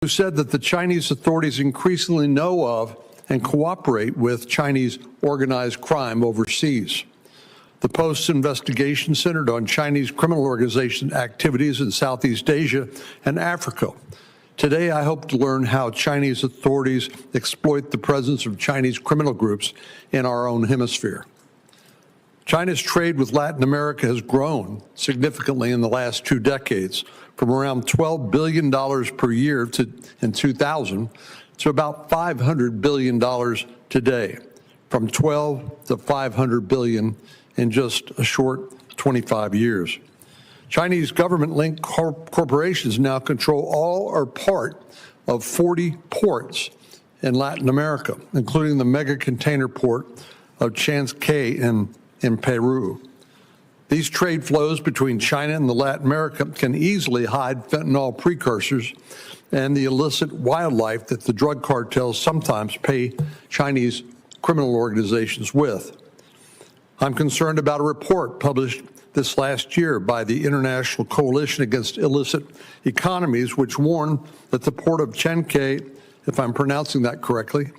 who said that the Chinese authorities increasingly know of and cooperate with Chinese organized crime overseas. The Post's investigation centered on Chinese criminal organization activities in Southeast Asia and Africa. Today, I hope to learn how Chinese authorities exploit the presence of Chinese criminal groups in our own hemisphere. China's trade with Latin America has grown significantly in the last 2 decades, from around $12 billion per year in 2000 to about $500 billion today, from 12 to 500 billion in just a short 25 years. Chinese government-linked corporations now control all or part of 40 ports in Latin America, including the mega container port of Chanquete in Peru. These trade flows between China and Latin America can easily hide fentanyl precursors and the illicit wildlife that the drug cartels sometimes pay Chinese criminal organizations with. I'm concerned about a report published this last year by the International Coalition Against Illicit Economies, which warned that the port of Chanquete, if I'm pronouncing that correctly,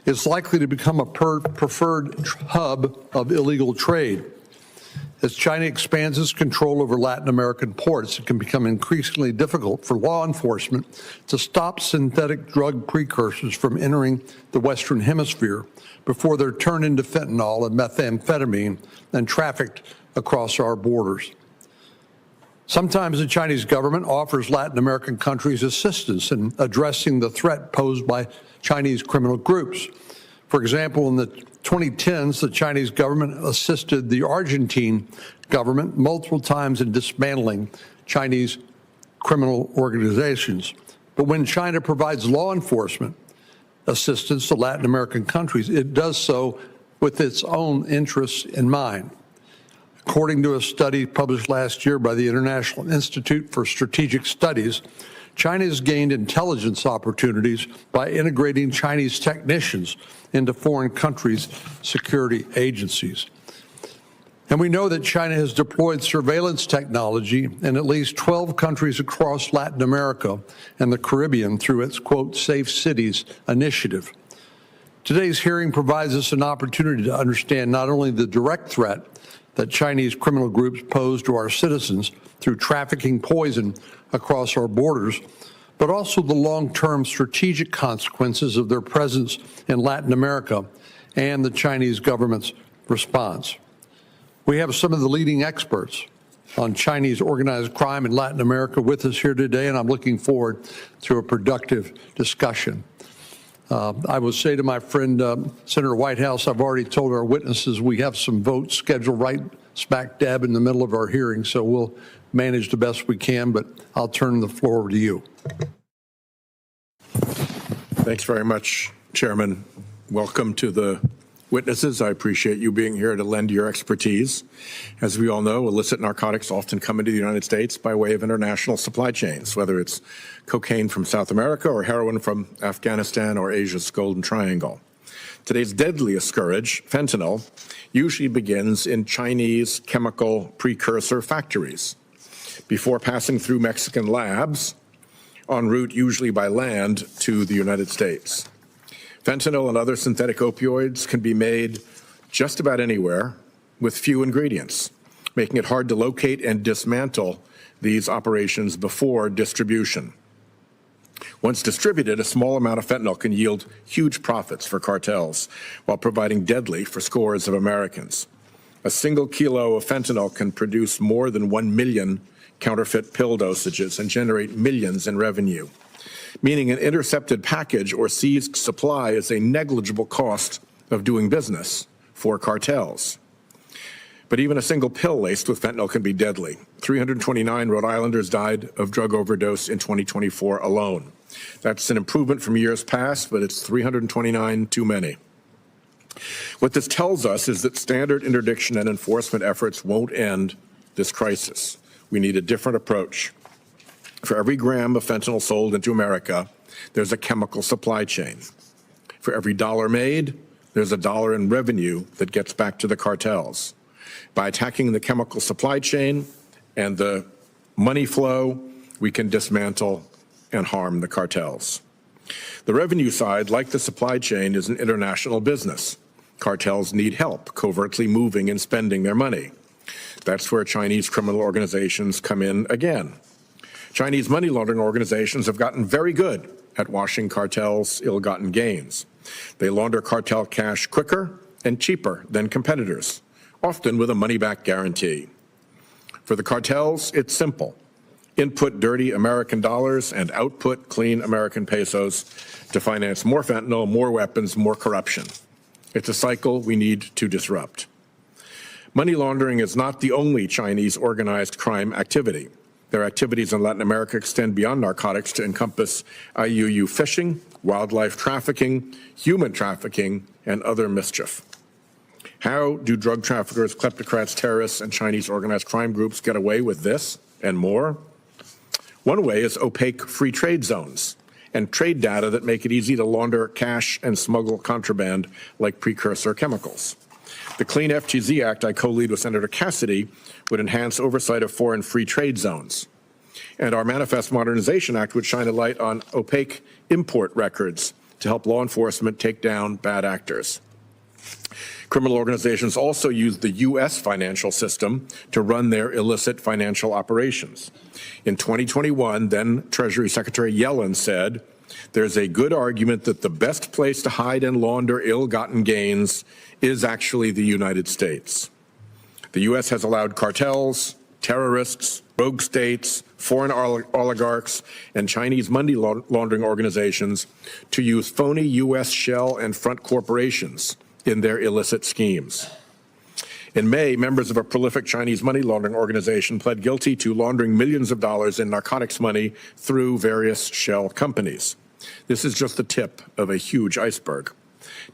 is likely to become a preferred hub of illegal trade. As China expands its control over Latin American ports, it can become increasingly difficult for law enforcement to stop synthetic drug precursors from entering the Western Hemisphere before they're turned into fentanyl and methamphetamine and trafficked across our borders. Sometimes the Chinese government offers Latin American countries assistance in addressing the threat posed by Chinese criminal groups. For example, in the 2010s, the Chinese government assisted the Argentine government multiple times in dismantling Chinese criminal organizations. But when China provides law enforcement assistance to Latin American countries, it does so with its own interests in mind. According to a study published last year by the International Institute for Strategic Studies, China has gained intelligence opportunities by integrating Chinese technicians into foreign countries' security agencies. And we know that China has deployed surveillance technology in at least 12 countries across Latin America and the Caribbean through its, quote, Safe Cities initiative. Today's hearing provides us an opportunity to understand not only the direct threat that Chinese criminal groups pose to our citizens through trafficking poison across our borders, but also the long-term strategic consequences of their presence in Latin America and the Chinese government's response. We have some of the leading experts on Chinese organized crime in Latin America with us here today, and I'm looking forward to a productive discussion. I will say to my friend, Senator Whitehouse, I've already told our witnesses we have some votes scheduled right smack dab in the middle of our hearing, so we'll manage the best we can, but I'll turn the floor over to you. Thanks very much, Chairman. Welcome to the witnesses. I appreciate you being here to lend your expertise. As we all know, illicit narcotics often come into the United States by way of international supply chains, whether it's cocaine from South America or heroin from Afghanistan or Asia's Golden Triangle. Today's deadliest scourge, fentanyl, usually begins in Chinese chemical precursor factories before passing through Mexican labs en route usually by land to the United States. Fentanyl and other synthetic opioids can be made just about anywhere with few ingredients, making it hard to locate and dismantle these operations before distribution. Once distributed, a small amount of fentanyl can yield huge profits for cartels while proving deadly for scores of Americans. A single kilo of fentanyl can produce more than 1 million counterfeit pill dosages and generate millions in revenue, meaning an intercepted package or seized supply is a negligible cost of doing business for cartels. But even a single pill laced with fentanyl can be deadly. 329 Rhode Islanders died of drug overdose in 2024 alone. That's an improvement from years past, but it's 329 too many. What this tells us is that standard interdiction and enforcement efforts won't end this crisis. We need a different approach. For every gram of fentanyl sold into America, there's a chemical supply chain. For every dollar made, there's a dollar in revenue that gets back to the cartels. By attacking the chemical supply chain and the money flow, we can dismantle and harm the cartels. The revenue side, like the supply chain, is an international business. Cartels need help covertly moving and spending their money. That's where Chinese criminal organizations come in again. Chinese money laundering organizations have gotten very good at washing cartels' ill-gotten gains. They launder cartel cash quicker and cheaper than competitors, often with a money-back guarantee. For the cartels, it's simple. Input dirty American dollars and output clean American pesos to finance more fentanyl, more weapons, more corruption. It's a cycle we need to disrupt. Money laundering is not the only Chinese organized crime activity. Their activities in Latin America extend beyond narcotics to encompass IUU fishing, wildlife trafficking, human trafficking, and other mischief. How do drug traffickers, kleptocrats, terrorists, and Chinese organized crime groups get away with this and more? One way is opaque free trade zones and trade data that make it easy to launder cash and smuggle contraband like precursor chemicals. The Clean FTZ Act I co-lead with Senator Cassidy would enhance oversight of foreign free trade zones. And our Manifest Modernization Act would shine a light on opaque import records to help law enforcement take down bad actors. Criminal organizations also use the U.S. financial system to run their illicit financial operations. In 2021, then Treasury Secretary Yellen said, "There's a good argument that the best place to hide and launder ill-gotten gains is actually the United States." The U.S. has allowed cartels, terrorists, rogue states, foreign oligarchs, and Chinese money laundering organizations to use phony U.S. shell and front corporations in their illicit schemes. In May, members of a prolific Chinese money laundering organization pled guilty to laundering millions of dollars in narcotics money through various shell companies. This is just the tip of a huge iceberg.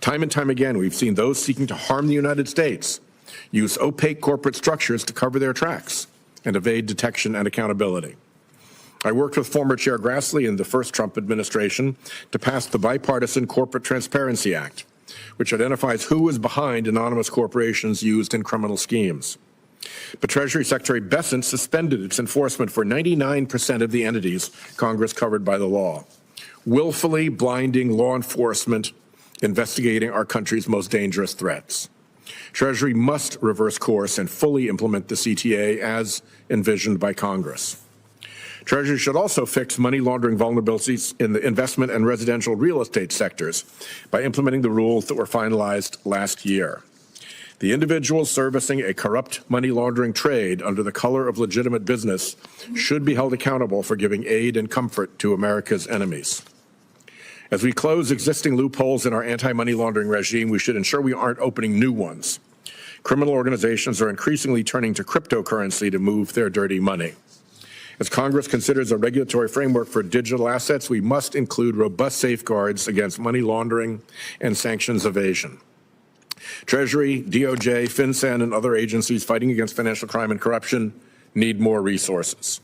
Time and time again, we've seen those seeking to harm the United States use opaque corporate structures to cover their tracks and evade detection and accountability. I worked with former Chair Grassley in the first Trump administration to pass the Bipartisan Corporate Transparency Act, which identifies who is behind anonymous corporations used in criminal schemes. But Treasury Secretary Bessent suspended its enforcement for 99% of the entities Congress covered by the law, willfully blinding law enforcement investigating our country's most dangerous threats. Treasury must reverse course and fully implement the CTA as envisioned by Congress. Treasury should also fix money laundering vulnerabilities in the investment and residential real estate sectors by implementing the rules that were finalized last year. The individuals servicing a corrupt money laundering trade under the color of legitimate business should be held accountable for giving aid and comfort to America's enemies. As we close existing loopholes in our anti-money laundering regime, we should ensure we aren't opening new ones. Criminal organizations are increasingly turning to cryptocurrency to move their dirty money. As Congress considers a regulatory framework for digital assets, we must include robust safeguards against money laundering and sanctions evasion. Treasury, DOJ, FinCEN, and other agencies fighting against financial crime and corruption need more resources.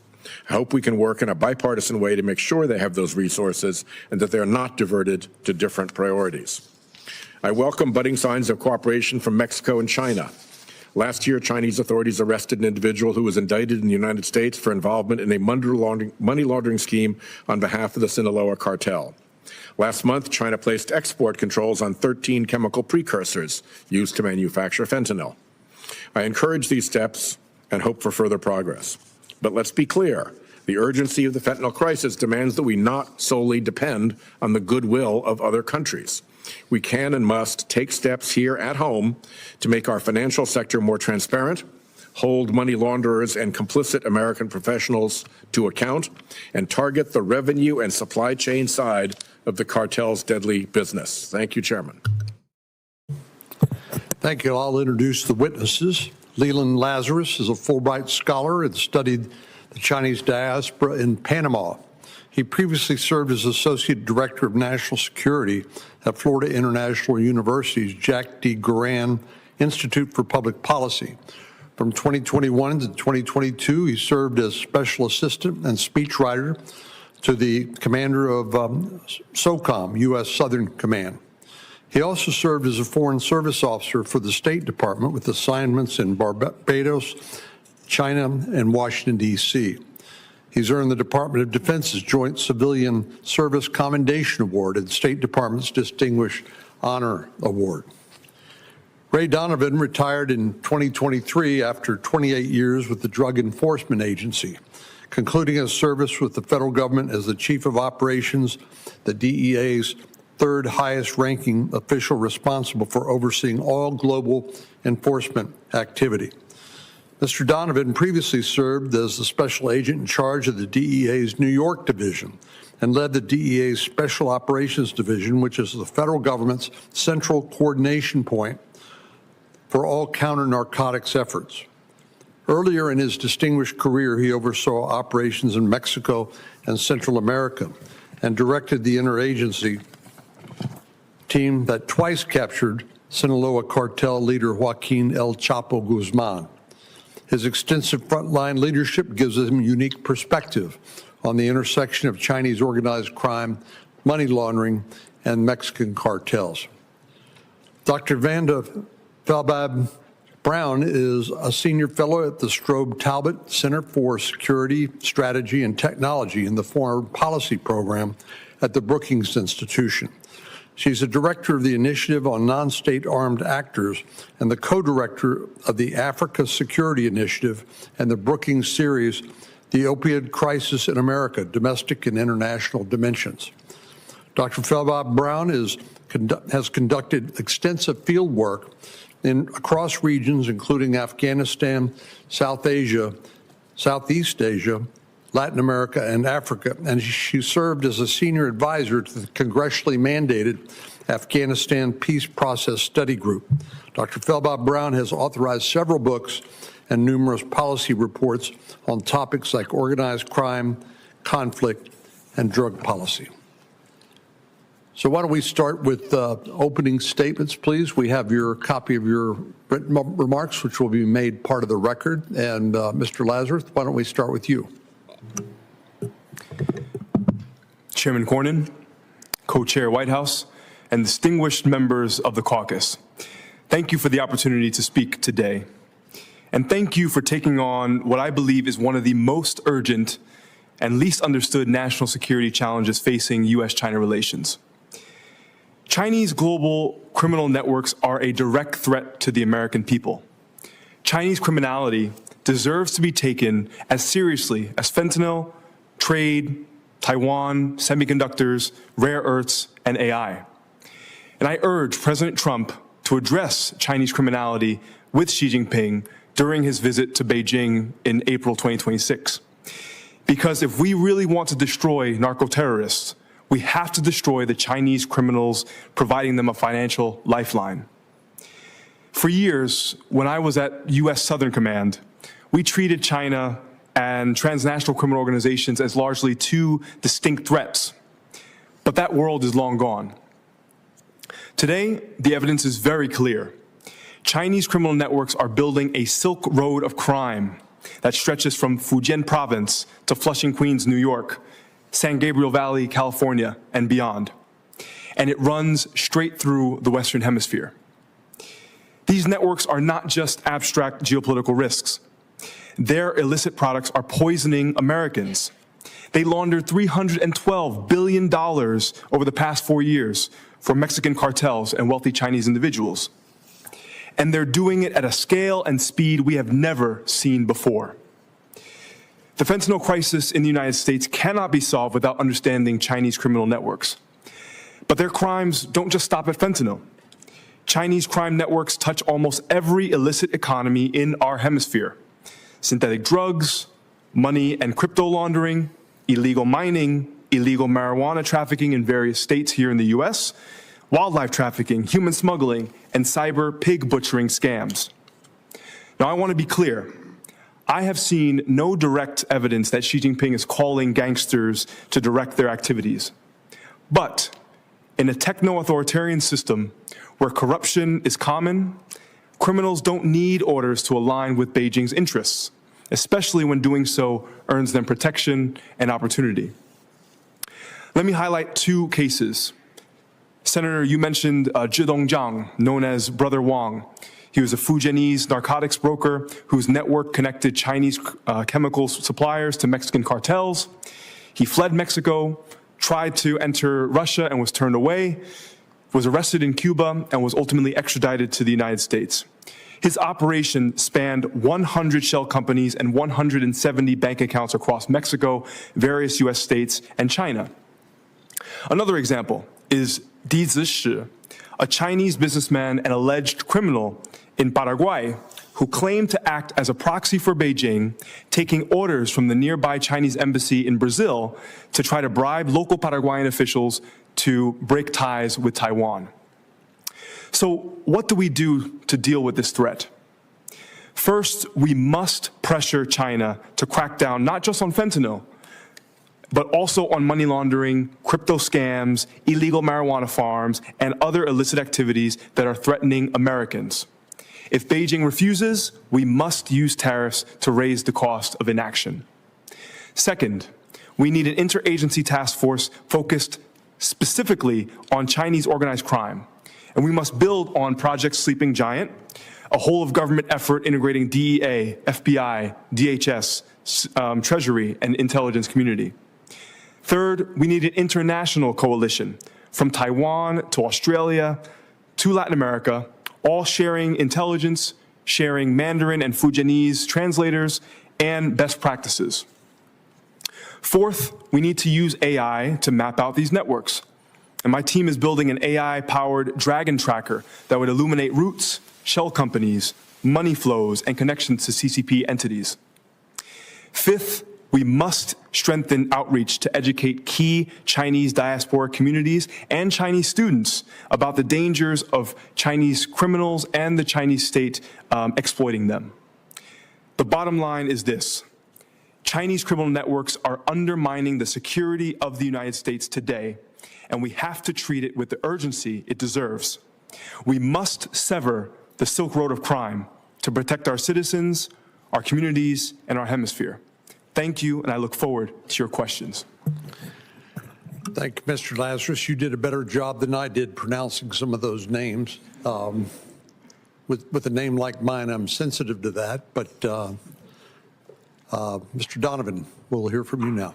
I hope we can work in a bipartisan way to make sure they have those resources and that they're not diverted to different priorities. I welcome budding signs of cooperation from Mexico and China. Last year, Chinese authorities arrested an individual who was indicted in the United States for involvement in a money laundering scheme on behalf of the Sinaloa cartel. Last month, China placed export controls on 13 chemical precursors used to manufacture fentanyl. I encourage these steps and hope for further progress. But let's be clear, the urgency of the fentanyl crisis demands that we not solely depend on the goodwill of other countries. We can and must take steps here at home to make our financial sector more transparent, hold money launderers and complicit American professionals to account, and target the revenue and supply chain side of the cartel's deadly business. Thank you, Chairman. Thank you. I'll introduce the witnesses. Leland Lazarus is a Fulbright scholar and studied the Chinese diaspora in Panama. He previously served as Associate Director of National Security at Florida International University's Jack D. Goran Institute for Public Policy. From 2021 to 2022, he served as Special Assistant and Speechwriter to the Commander of SOCOM, U.S. Southern Command. He also served as a Foreign Service Officer for the State Department with assignments in Barbados, China, and Washington, D.C. He's earned the Department of Defense's Joint Civilian Service Commendation Award and State Department's Distinguished Honor Award. Ray Donovan retired in 2023 after 28 years with the Drug Enforcement Agency, concluding his service with the federal government as the Chief of Operations, the DEA's third highest ranking official responsible for overseeing all global enforcement activity. Mr. Donovan previously served as the special agent in charge of the DEA's New York division and led the DEA's Special Operations Division, which is the federal government's central coordination point for all counter-narcotics efforts. Earlier in his distinguished career, he oversaw operations in Mexico and Central America and directed the interagency team that twice captured Sinaloa cartel leader Joaquin El Chapo Guzman. His extensive frontline leadership gives him unique perspective on the intersection of Chinese organized crime, money laundering, and Mexican cartels. Dr. Vanda Felbab Brown is a senior fellow at the Strobe Talbot Center for Security, Strategy, and Technology in the Foreign Policy Program at the Brookings Institution. She's a director of the Initiative on Non-State Armed Actors and the co-director of the Africa Security Initiative and the Brookings series, The Opioid Crisis in America, Domestic and International Dimensions. Dr. Felbab Brown has conducted extensive field work across regions, including Afghanistan, South Asia, Southeast Asia, Latin America, and Africa, and she served as a senior advisor to the congressionally mandated Afghanistan Peace Process Study Group. Dr. Felbab Brown has authorized several books and numerous policy reports on topics like organized crime, conflict, and drug policy. So why don't we start with opening statements, please? We have your copy of your written remarks, which will be made part of the record. And Mr. Lazarus, why don't we start with you? Chairman Cornyn, Co-Chair White House, and distinguished members of the caucus, thank you for the opportunity to speak today. And thank you for taking on what I believe is one of the most urgent and least understood national security challenges facing U.S.-China relations. Chinese global criminal networks are a direct threat to the American people. Chinese criminality deserves to be taken as seriously as fentanyl, trade, Taiwan, semiconductors, rare earths, and AI. And I urge President Trump to address Chinese criminality with Xi Jinping during his visit to Beijing in April 2026. Because if we really want to destroy narco-terrorists, we have to destroy the Chinese criminals, providing them a financial lifeline. For years, when I was at U.S. Southern Command, we treated China and transnational criminal organizations as largely two distinct threats. But that world is long gone. Today, the evidence is very clear. Chinese criminal networks are building a Silk Road of crime that stretches from Fujian province to Flushing, Queens, New York, San Gabriel Valley, California, and beyond. And it runs straight through the Western Hemisphere. These networks are not just abstract geopolitical risks. Their illicit products are poisoning Americans. They laundered $312 billion over the past 4 years for Mexican cartels and wealthy Chinese individuals. And they're doing it at a scale and speed we have never seen before. The fentanyl crisis in the United States cannot be solved without understanding Chinese criminal networks. But their crimes don't just stop at fentanyl. Chinese crime networks touch almost every illicit economy in our hemisphere. Synthetic drugs, money and crypto laundering, illegal mining, illegal marijuana trafficking in various states here in the US, wildlife trafficking, human smuggling, and cyber pig butchering scams. Now, I want to be clear. I have seen no direct evidence that Xi Jinping is calling gangsters to direct their activities. But in a techno-authoritarian system where corruption is common, criminals don't need orders to align with Beijing's interests, especially when doing so earns them protection and opportunity. Let me highlight two cases. Senator, you mentioned Zhi Dongzhang, known as Brother Wang. He was a Fujianese narcotics broker whose network connected Chinese chemical suppliers to Mexican cartels. He fled Mexico, tried to enter Russia and was turned away, was arrested in Cuba, and was ultimately extradited to the United States. His operation spanned 100 shell companies and 170 bank accounts across Mexico, various US states, and China. Another example is Di Zishi, a Chinese businessman and alleged criminal in Paraguay who claimed to act as a proxy for Beijing, taking orders from the nearby Chinese embassy in Brazil to try to bribe local Paraguayan officials to break ties with Taiwan. So what do we do to deal with this threat? First, we must pressure China to crack down not just on fentanyl, but also on money laundering, crypto scams, illegal marijuana farms, and other illicit activities that are threatening Americans. If Beijing refuses, we must use tariffs to raise the cost of inaction. Second, we need an interagency task force focused specifically on Chinese organized crime. And we must build on Project Sleeping Giant, a whole-of-government effort integrating DEA, FBI, DHS, Treasury, and intelligence community. Third, we need an international coalition from Taiwan to Australia to Latin America, all sharing intelligence, sharing Mandarin and Fujianese translators, and best practices. Fourth, we need to use AI to map out these networks. And my team is building an AI-powered dragon tracker that would illuminate routes, shell companies, money flows, and connections to CCP entities. Fifth, we must strengthen outreach to educate key Chinese diaspora communities and Chinese students about the dangers of Chinese criminals and the Chinese state exploiting them. The bottom line is this: Chinese criminal networks are undermining the security of the United States today, and we have to treat it with the urgency it deserves. We must sever the Silk Road of crime to protect our citizens, our communities, and our hemisphere. Thank you, and I look forward to your questions. Thank you, Mr. Lazarus. You did a better job than I did pronouncing some of those names. With a name like mine, I'm sensitive to that, but Mr. Donovan, we'll hear from you now.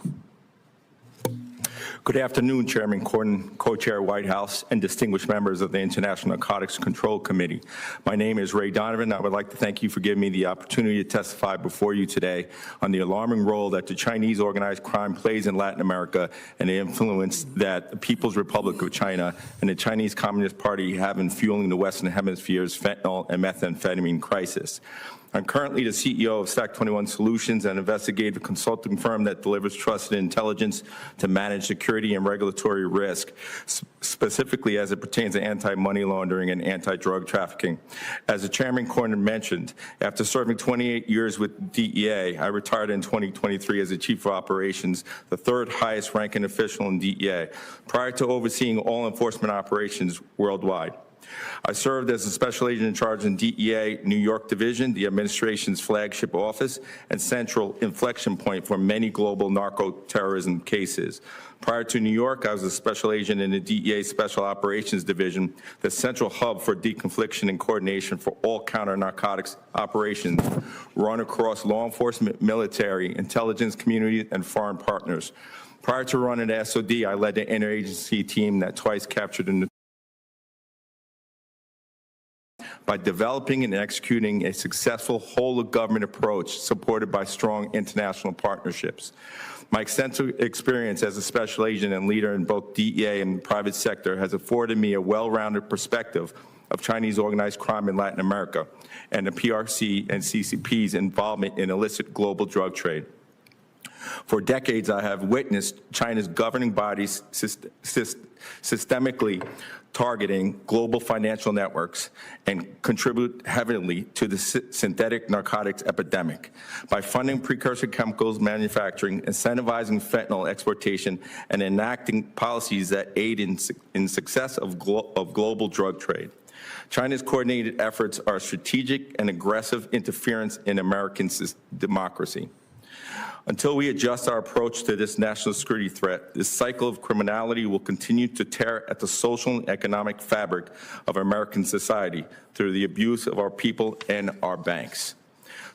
Good afternoon, Chairman Cornyn, Co-Chair White House, and distinguished members of the International Narcotics Control Committee. My name is Ray Donovan. I would like to thank you for giving me the opportunity to testify before you today on the alarming role that the Chinese organized crime plays in Latin America and the influence that the People's Republic of China and the Chinese Communist Party have in fueling the Western Hemisphere's fentanyl and methamphetamine crisis. I'm currently the CEO of Stack 21 Solutions, an investigative consulting firm that delivers trusted intelligence to manage security and regulatory risk, specifically as it pertains to anti-money laundering and anti-drug trafficking. As the Chairman Cornyn mentioned, after serving 28 years with DEA, I retired in 2023 as the Chief of Operations, the third highest ranking official in DEA, prior to overseeing all enforcement operations worldwide. I served as a special agent in charge in DEA New York Division, the administration's flagship office and central inflection point for many global narco-terrorism cases. Prior to New York, I was a special agent in the DEA Special Operations Division, the central hub for deconfliction and coordination for all counter-narcotics operations run across law enforcement, military, intelligence community, and foreign partners. Prior to running the SOD, I led the interagency team that twice captured the by developing and executing a successful whole-of-government approach supported by strong international partnerships. My extensive experience as a special agent and leader in both DEA and the private sector has afforded me a well-rounded perspective of Chinese organized crime in Latin America and the PRC and CCP's involvement in illicit global drug trade. For decades, I have witnessed China's governing bodies systemically targeting global financial networks and contribute heavily to the synthetic narcotics epidemic by funding precursor chemicals manufacturing, incentivizing fentanyl exportation, and enacting policies that aid in success of global drug trade. China's coordinated efforts are strategic and aggressive interference in American democracy. Until we adjust our approach to this national security threat, this cycle of criminality will continue to tear at the social and economic fabric of American society through the abuse of our people and our banks.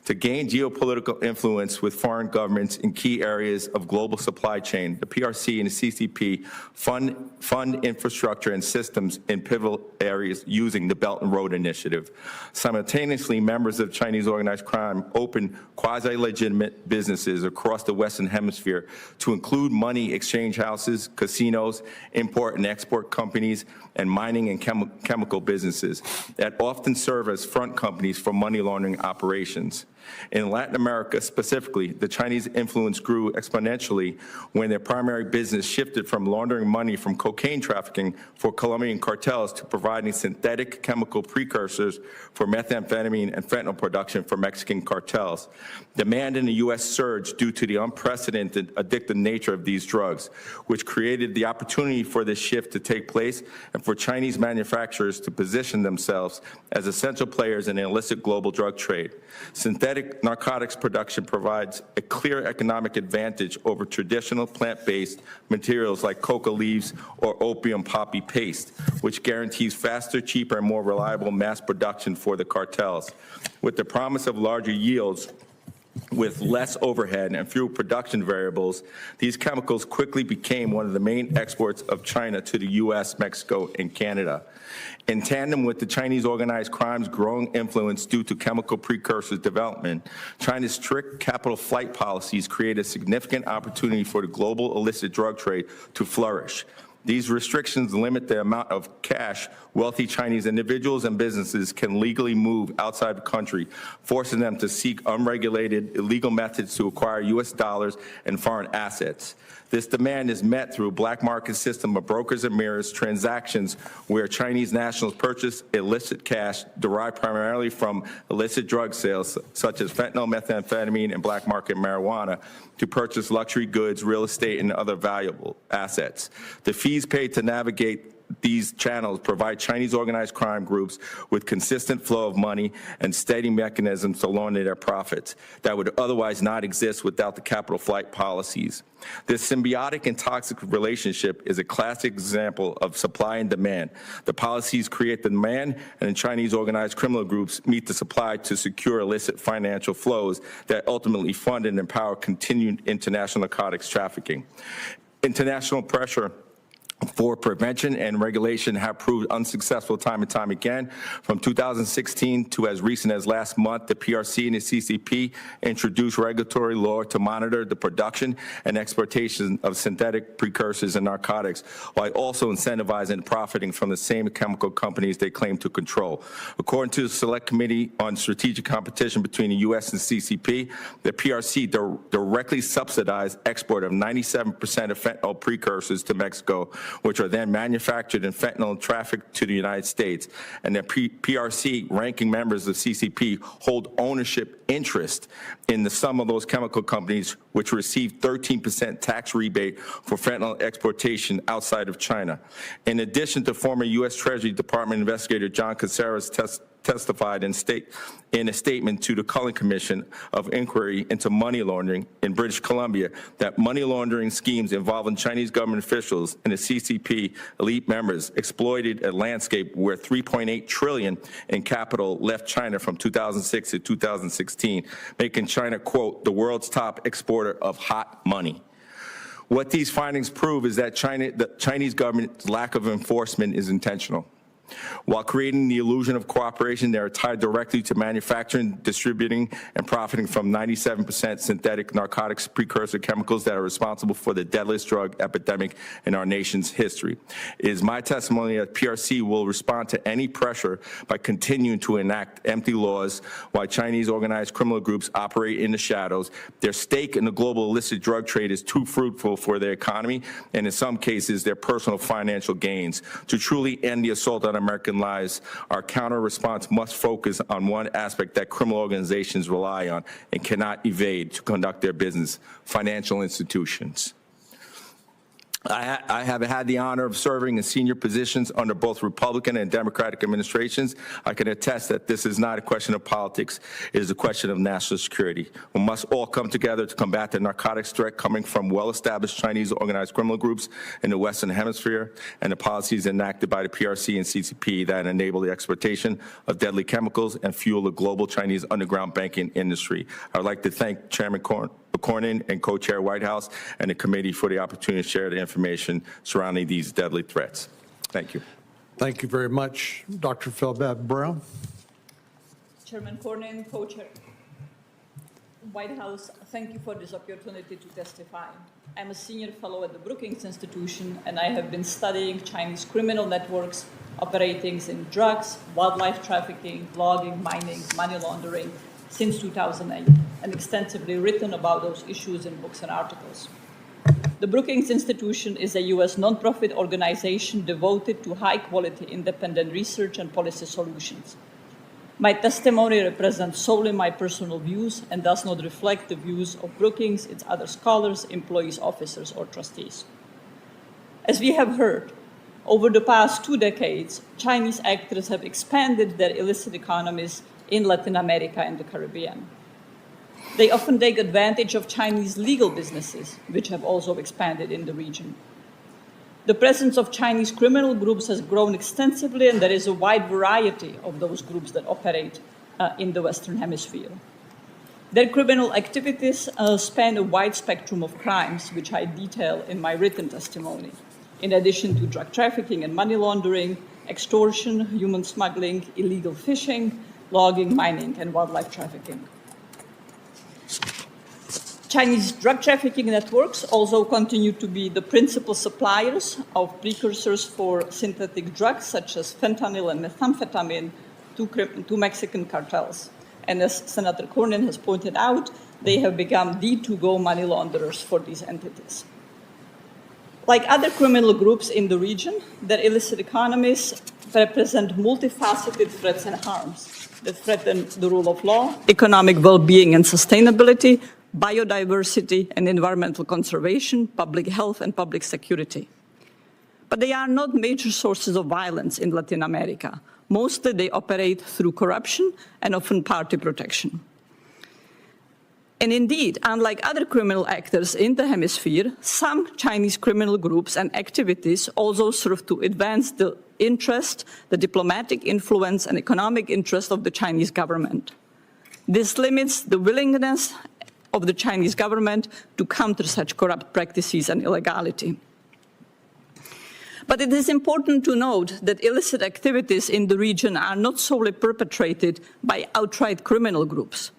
To gain geopolitical influence with foreign governments in key areas of global supply chain, the PRC and the CCP fund infrastructure and systems in pivotal areas using the Belt and Road Initiative. Simultaneously, members of Chinese organized crime open quasi-legitimate businesses across the Western Hemisphere to include money exchange houses, casinos, import and export companies, and mining and chemical businesses that often serve as front companies for money laundering operations. In Latin America specifically, the Chinese influence grew exponentially when their primary business shifted from laundering money from cocaine trafficking for Colombian cartels to providing synthetic chemical precursors for methamphetamine and fentanyl production for Mexican cartels. Demand in the U.S. surged due to the unprecedented addictive nature of these drugs, which created the opportunity for this shift to take place and for Chinese manufacturers to position themselves as essential players in the illicit global drug trade. Synthetic narcotics production provides a clear economic advantage over traditional plant-based materials like coca leaves or opium poppy paste, which guarantees faster, cheaper, and more reliable mass production for the cartels. With the promise of larger yields, with less overhead and fewer production variables, these chemicals quickly became one of the main exports of China to the U.S., Mexico, and Canada. In tandem with the Chinese organized crime's growing influence due to chemical precursors development, China's strict capital flight policies create a significant opportunity for the global illicit drug trade to flourish. These restrictions limit the amount of cash wealthy Chinese individuals and businesses can legally move outside the country, forcing them to seek unregulated, illegal methods to acquire U.S. dollars and foreign assets. This demand is met through a black market system of brokers and mirrors transactions where Chinese nationals purchase illicit cash derived primarily from illicit drug sales, such as fentanyl, methamphetamine, and black market marijuana, to purchase luxury goods, real estate, and other valuable assets. The fees paid to navigate these channels provide Chinese organized crime groups with consistent flow of money and steady mechanisms to launder their profits that would otherwise not exist without the capital flight policies. This symbiotic and toxic relationship is a classic example of supply and demand. The policies create the demand, and the Chinese organized criminal groups meet the supply to secure illicit financial flows that ultimately fund and empower continued international narcotics trafficking. International pressure for prevention and regulation have proved unsuccessful time and time again. From 2016 to as recent as last month, the PRC and the CCP introduced regulatory law to monitor the production and exportation of synthetic precursors and narcotics, while also incentivizing and profiting from the same chemical companies they claim to control. According to the Select Committee on Strategic Competition between the U.S. and CCP, the PRC directly subsidized export of 97% of fentanyl precursors to Mexico, which are then manufactured in fentanyl and trafficked to the United States. And the PRC ranking members of CCP hold ownership interest in the sum of those chemical companies, which receive 13% tax rebate for fentanyl exportation outside of China. In addition to former U.S. Treasury Department investigator John Caceres testified in a statement to the Cullen Commission of Inquiry into Money Laundering in British Columbia that money laundering schemes involving Chinese government officials and the CCP elite members exploited a landscape where $3.8 trillion in capital left China from 2006 to 2016, making China, quote, the world's top exporter of hot money. What these findings prove is that the Chinese government's lack of enforcement is intentional. While creating the illusion of cooperation, they are tied directly to manufacturing, distributing, and profiting from 97% synthetic narcotics precursor chemicals that are responsible for the deadliest drug epidemic in our nation's history. It is my testimony that PRC will respond to any pressure by continuing to enact empty laws while Chinese organized criminal groups operate in the shadows. Their stake in the global illicit drug trade is too fruitful for their economy, and in some cases, their personal financial gains. To truly end the assault on American lives, our counter-response must focus on one aspect that criminal organizations rely on and cannot evade to conduct their business: financial institutions. I have had the honor of serving in senior positions under both Republican and Democratic administrations. I can attest that this is not a question of politics. It is a question of national security. We must all come together to combat the narcotics threat coming from well-established Chinese organized criminal groups in the Western Hemisphere and the policies enacted by the PRC and CCP that enable the exportation of deadly chemicals and fuel the global Chinese underground banking industry. I would like to thank Chairman Cornyn and Co-Chair Whitehouse and the committee for the opportunity to share the information surrounding these deadly threats. Thank you. Thank you very much. Dr. Feldman-Brown. Chairman Cornyn, Co-Chair White House, thank you for this opportunity to testify. I'm a senior fellow at the Brookings Institution, and I have been studying Chinese criminal networks operating in drugs, wildlife trafficking, logging, mining, money laundering since 2008, and extensively written about those issues in books and articles. The Brookings Institution is a U.S. nonprofit organization devoted to high-quality independent research and policy solutions. My testimony represents solely my personal views and does not reflect the views of Brookings, its other scholars, employees, officers, or trustees. As we have heard, over the past 2 decades, Chinese actors have expanded their illicit economies in Latin America and the Caribbean. They often take advantage of Chinese legal businesses, which have also expanded in the region. The presence of Chinese criminal groups has grown extensively, and there is a wide variety of those groups that operate in the Western Hemisphere. Their criminal activities span a wide spectrum of crimes, which I detail in my written testimony, in addition to drug trafficking and money laundering, extortion, human smuggling, illegal fishing, logging, mining, and wildlife trafficking. Chinese drug trafficking networks also continue to be the principal suppliers of precursors for synthetic drugs such as fentanyl and methamphetamine to Mexican cartels. And as Senator Cornyn has pointed out, they have become the to-go money launderers for these entities. Like other criminal groups in the region, their illicit economies represent multifaceted threats and harms that threaten the rule of law, economic well-being and sustainability, biodiversity and environmental conservation, public health and public security. But they are not major sources of violence in Latin America. Mostly they operate through corruption and often party protection. And indeed, unlike other criminal actors in the hemisphere, some Chinese criminal groups and activities also serve to advance the interest, the diplomatic influence and economic interest of the Chinese government. This limits the willingness of the Chinese government to counter such corrupt practices and illegality. But it is important to note that illicit activities in the region are not solely perpetrated by outright criminal groups.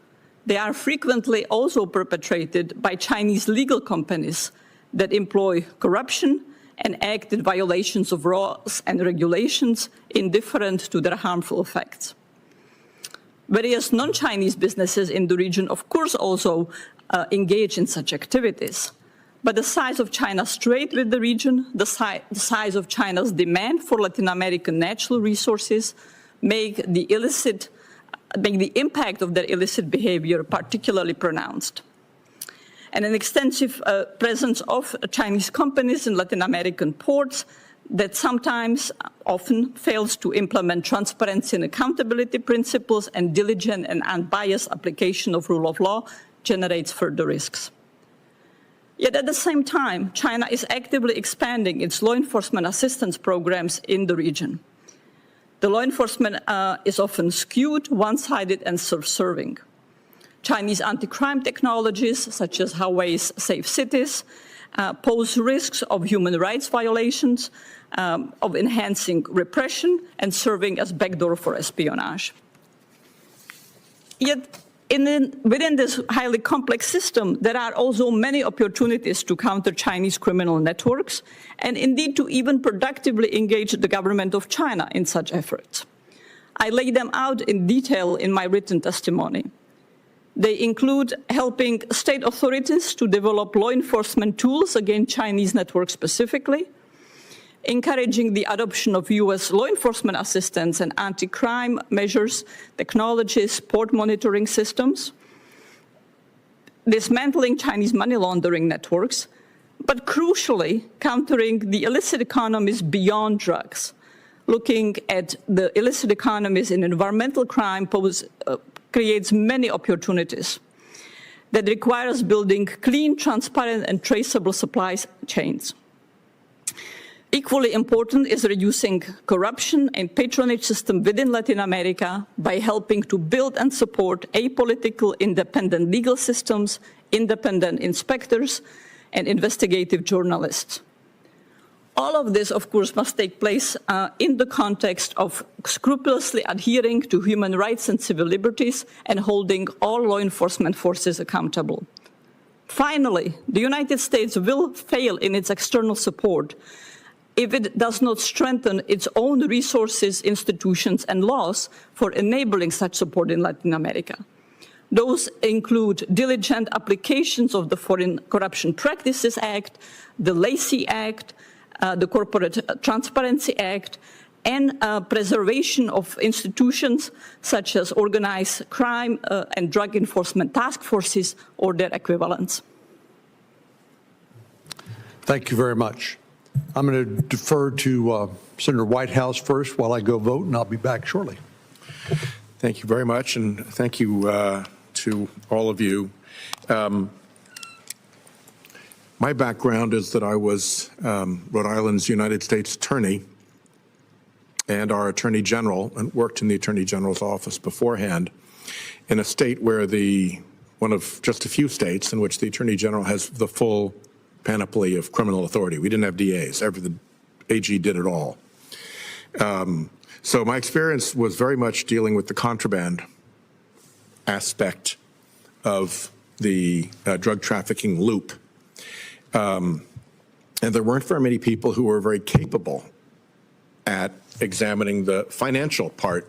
They are frequently also perpetrated by Chinese legal companies that employ corruption and act in violations of laws and regulations indifferent to their harmful effects. Various non-Chinese businesses in the region, of course, also engage in such activities. But the size of China's trade with the region, the size of China's demand for Latin American natural resources make the impact of their illicit behavior particularly pronounced. And an extensive presence of Chinese companies in Latin American ports that sometimes often fails to implement transparency and accountability principles and diligent and unbiased application of rule of law generates further risks. Yet at the same time, China is actively expanding its law enforcement assistance programs in the region. The law enforcement is often skewed, one-sided, and self-serving. Chinese anti-crime technologies, such as Huawei's safe cities, pose risks of human rights violations, of enhancing repression, and serving as backdoor for espionage. Yet, within this highly complex system, there are also many opportunities to counter Chinese criminal networks, and indeed to even productively engage the government of China in such efforts. I lay them out in detail in my written testimony. They include helping state authorities to develop law enforcement tools against Chinese networks specifically, encouraging the adoption of US law enforcement assistance and anti-crime measures, technologies, port monitoring systems, dismantling Chinese money laundering networks, But crucially, countering the illicit economies beyond drugs, looking at the illicit economies in environmental crime creates many opportunities that requires building clean, transparent, and traceable supply chains. Equally important is reducing corruption and patronage system within Latin America by helping to build and support apolitical, independent legal systems, independent inspectors, and investigative journalists. All of this, of course, must take place in the context of scrupulously adhering to human rights and civil liberties and holding all law enforcement forces accountable. Finally, the United States will fail in its external support if it does not strengthen its own resources, institutions, and laws for enabling such support in Latin America. Those include diligent applications of the Foreign Corruption Practices Act, the Lacey Act, the Corporate Transparency Act, and preservation of institutions such as organized crime and drug enforcement task forces or their equivalents. Thank you very much. I'm going to defer to Senator Whitehouse first while I go vote, and I'll be back shortly. Thank you very much, and thank you to all of you. My background is that I was Rhode Island's United States Attorney and our Attorney General, and worked in the Attorney General's office beforehand in a state where one of just a few states in which the Attorney General has the full panoply of criminal authority. We didn't have DAs. The AG did it all. So my experience was very much dealing with the contraband aspect of the drug trafficking loop. And there weren't very many people who were very capable at examining the financial part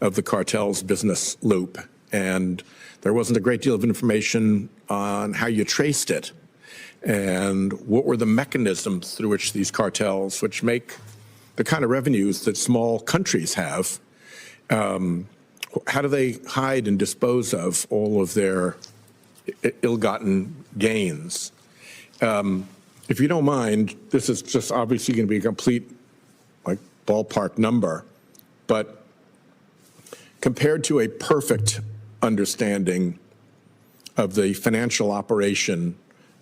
of the cartel's business loop. And there wasn't a great deal of information on how you traced it and what were the mechanisms through which these cartels, which make the kind of revenues that small countries have, how do they hide and dispose of all of their ill-gotten gains? If you don't mind, this is just obviously going to be a complete ballpark number, but compared to a perfect understanding of the financial operation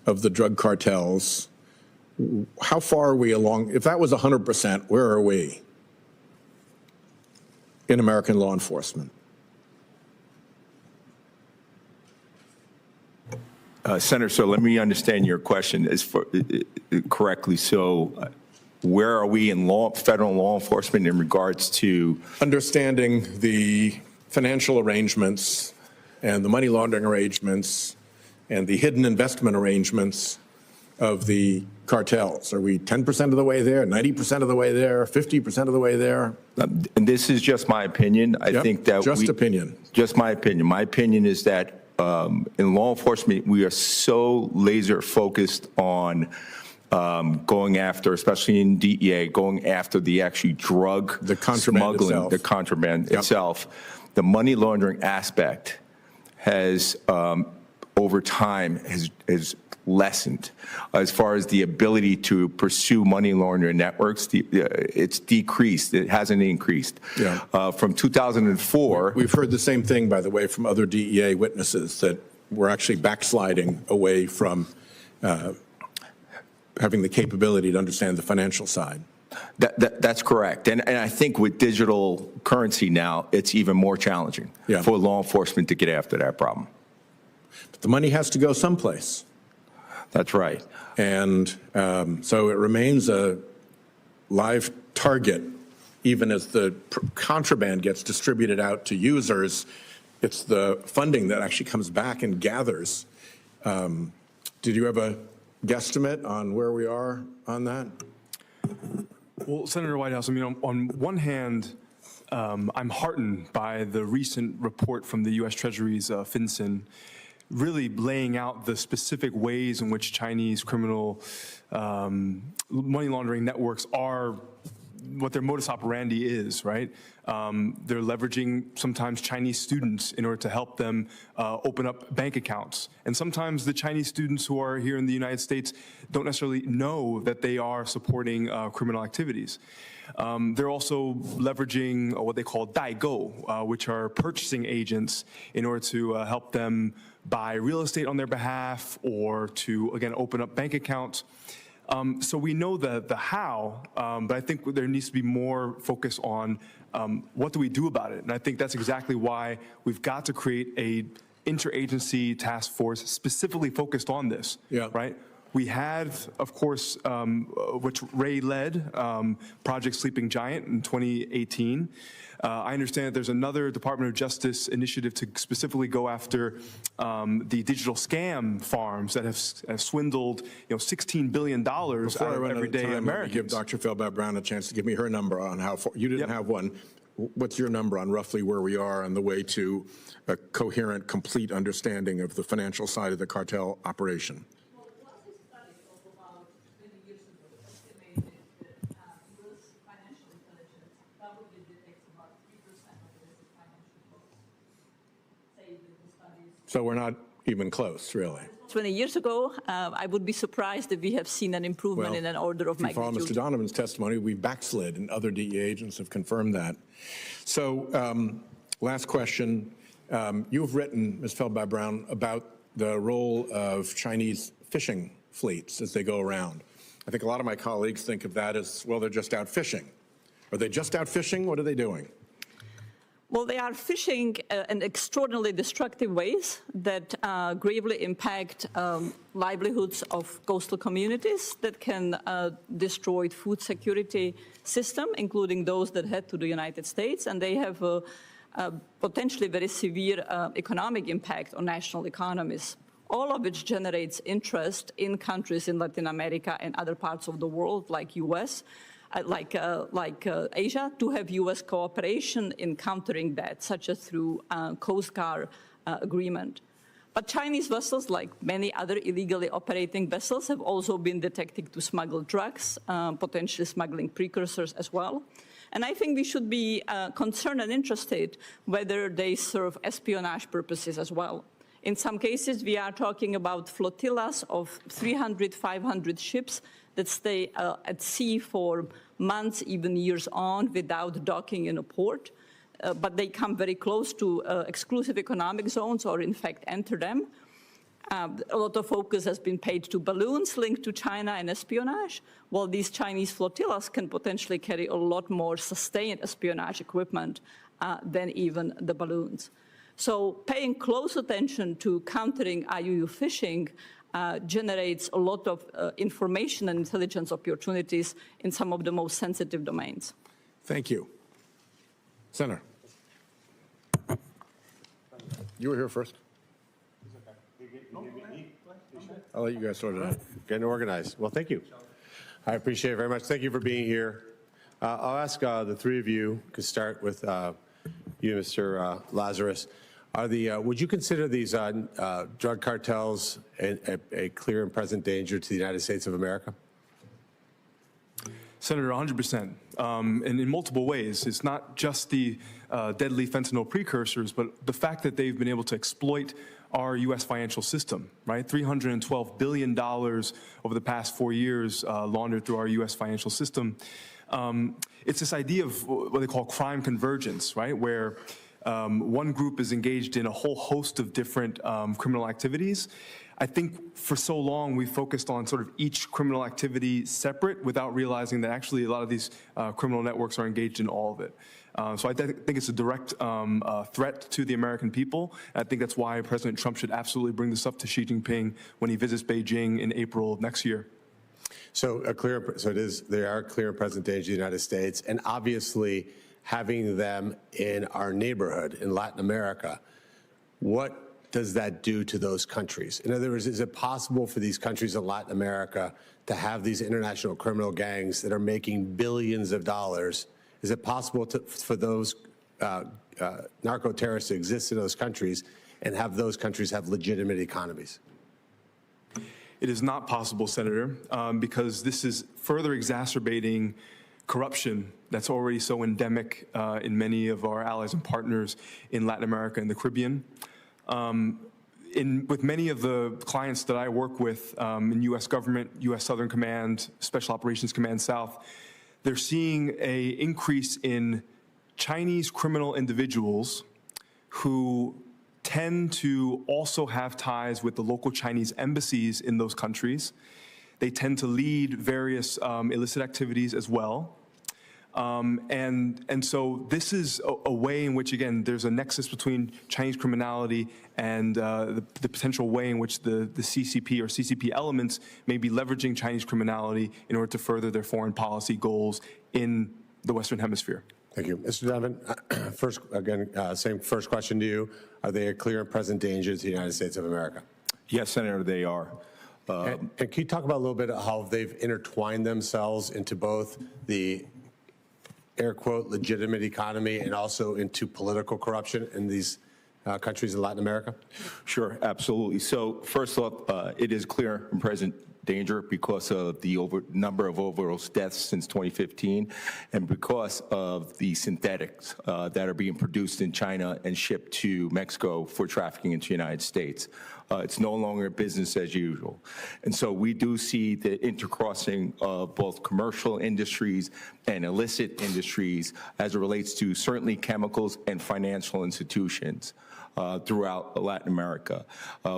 of the drug cartels, how far are we along? If that was 100%, where are we in American law enforcement? Senator, so let me understand your question correctly. So where are we in federal law enforcement in regards to? Understanding the financial arrangements and the money laundering arrangements and the hidden investment arrangements of the cartels. Are we 10% of the way there, 90% of the way there, 50% of the way there? And this is just my opinion. I think that opinion. Just my opinion. My opinion is that in law enforcement, we are so laser focused on going after, especially in DEA, going after the actually drug smuggling, the contraband itself. The money laundering aspect has, over time, has lessened as far as the ability to pursue money laundering networks. It's decreased. It hasn't increased. From 2004. We've heard the same thing, by the way, from other DEA witnesses, that we're actually backsliding away from having the capability to understand the financial side. That's correct. And I think with digital currency now, it's even more challenging for law enforcement to get after that problem. But the money has to go someplace. That's right. And so it remains a live target, even as the contraband gets distributed out to users. It's the funding that actually comes back and gathers. Did you have a guesstimate on where we are on that? Well, Senator Whitehouse, I mean, on one hand, I'm heartened by the recent report from the U.S. Treasury's FinCEN, really laying out the specific ways in which Chinese criminal money laundering networks are what their modus operandi is, right? They're leveraging sometimes Chinese students in order to help them open up bank accounts. And sometimes the Chinese students who are here in the United States don't necessarily know that they are supporting criminal activities. They're also leveraging what they call 代购, which are purchasing agents in order to help them buy real estate on their behalf or to, again, open up bank accounts. So we know the how, but I think there needs to be more focus on what do we do about it. And I think that's exactly why we've got to create a interagency task force specifically focused on this, right? We had, of course, which Ray led, Project Sleeping Giant in 2018. I understand that there's another Department of Justice initiative to specifically go after the digital scam farms that have swindled, $16 billion out of everyday Americans. Let me give Dr. Feldbaum Brown a chance to give me her number on how far. You didn't have one. What's your number on roughly where we are on the way to a coherent, complete understanding of the financial side of the cartel operation? So we're not even close, really. 20 years ago, I would be surprised if we have seen an improvement in an order of magnitude. If you follow Mr. Donovan's testimony, we've backslid, and other DEA agents have confirmed that. So, last question. You've written, Ms. Feldbaum Brown, about the role of Chinese fishing fleets as they go around. I think a lot of my colleagues think of that as, well, they're just out fishing. Are they just out fishing? What are they doing? Well, they are fishing in extraordinarily destructive ways that gravely impact livelihoods of coastal communities, that can destroy food security system, including those that head to the United States, and they have a potentially very severe economic impact on national economies, all of which generates interest in countries in Latin America and other parts of the world, like U.S., like Asia, to have U.S. cooperation in countering that, such as through Coast Guard agreement. But Chinese vessels, like many other illegally operating vessels, have also been detected to smuggle drugs, potentially smuggling precursors as well. And I think we should be concerned and interested whether they serve espionage purposes as well. In some cases, we are talking about flotillas of 300, 500 ships that stay at sea for months, even years on, without docking in a port. But they come very close to exclusive economic zones or, in fact, enter them. A lot of focus has been paid to balloons linked to China and espionage, while these Chinese flotillas can potentially carry a lot more sustained espionage equipment than even the balloons. So paying close attention to countering IUU fishing generates a lot of information and intelligence opportunities in some of the most sensitive domains. Thank you. Senator. You were here first. I'll let you guys sort it out. Getting organized. Well, thank you. I appreciate it very much. Thank you for being here. I'll ask the three of you, to start with you, Mr. Lazarus. Would you consider these drug cartels a clear and present danger to the United States of America? Senator, 100%, and in multiple ways. It's not just the deadly fentanyl precursors, but the fact that they've been able to exploit our U.S. financial system, right? $312 billion over the past 4 years laundered through our U.S. financial system. It's this idea of what they call crime convergence, right? Where one group is engaged in a whole host of different criminal activities. I think for so long we focused on sort of each criminal activity separate without realizing that actually a lot of these criminal networks are engaged in all of it. So I think it's a direct threat to the American people. And I think that's why President Trump should absolutely bring this up to Xi Jinping when he visits Beijing in April of next year. So they are a clear and present danger to the United States, and obviously having them in our neighborhood in Latin America, what does that do to those countries? In other words, is it possible for these countries in Latin America to have these international criminal gangs that are making billions of dollars? Is it possible for those narco-terrorists to exist in those countries and have those countries have legitimate economies? It is not possible, Senator, because this is further exacerbating corruption that's already so endemic in many of our allies and partners in Latin America and the Caribbean. With many of the clients that I work with in U.S. government, U.S. Southern Command, Special Operations Command South, they're seeing an increase in Chinese criminal individuals who tend to also have ties with the local Chinese embassies in those countries. They tend to lead various illicit activities as well. And so this is a way in which, again, there's a nexus between Chinese criminality and the potential way in which the CCP or CCP elements may be leveraging Chinese criminality in order to further their foreign policy goals in the Western Hemisphere. Thank you. Mr. Donovan, same first question to you. Are they a clear and present danger to the United States of America? Yes, Senator, they are. And can you talk about a little bit of how they've intertwined themselves into both the air quote legitimate economy and also into political corruption in these countries in Latin America? Sure, absolutely. So first off, it is clear and present danger because of the number of overdose deaths since 2015 and because of the synthetics that are being produced in China and shipped to Mexico for trafficking into the United States. It's no longer business as usual. And so we do see the intercrossing of both commercial industries and illicit industries as it relates to certainly chemicals and financial institutions throughout Latin America.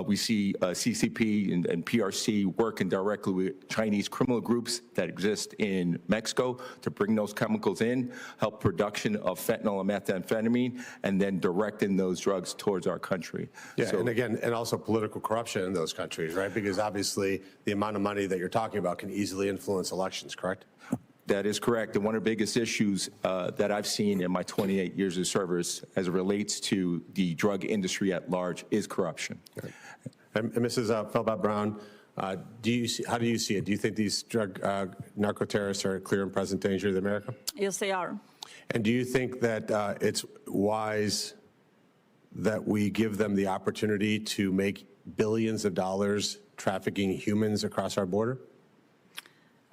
We see CCP and PRC working directly with Chinese criminal groups that exist in Mexico to bring those chemicals in, help production of fentanyl and methamphetamine, and then directing those drugs towards our country. Yeah, so, and again, and also political corruption in those countries, right? Because obviously the amount of money that you're talking about can easily influence elections, correct? That is correct. And one of the biggest issues that I've seen in my 28 years of service as it relates to the drug industry at large is corruption. Right. And Mrs. Feldbach-Brown, how do you see it? Do you think these narco-terrorists are a clear and present danger to America? Yes, they are. And do you think that it's wise that we give them the opportunity to make billions of dollars trafficking humans across our border?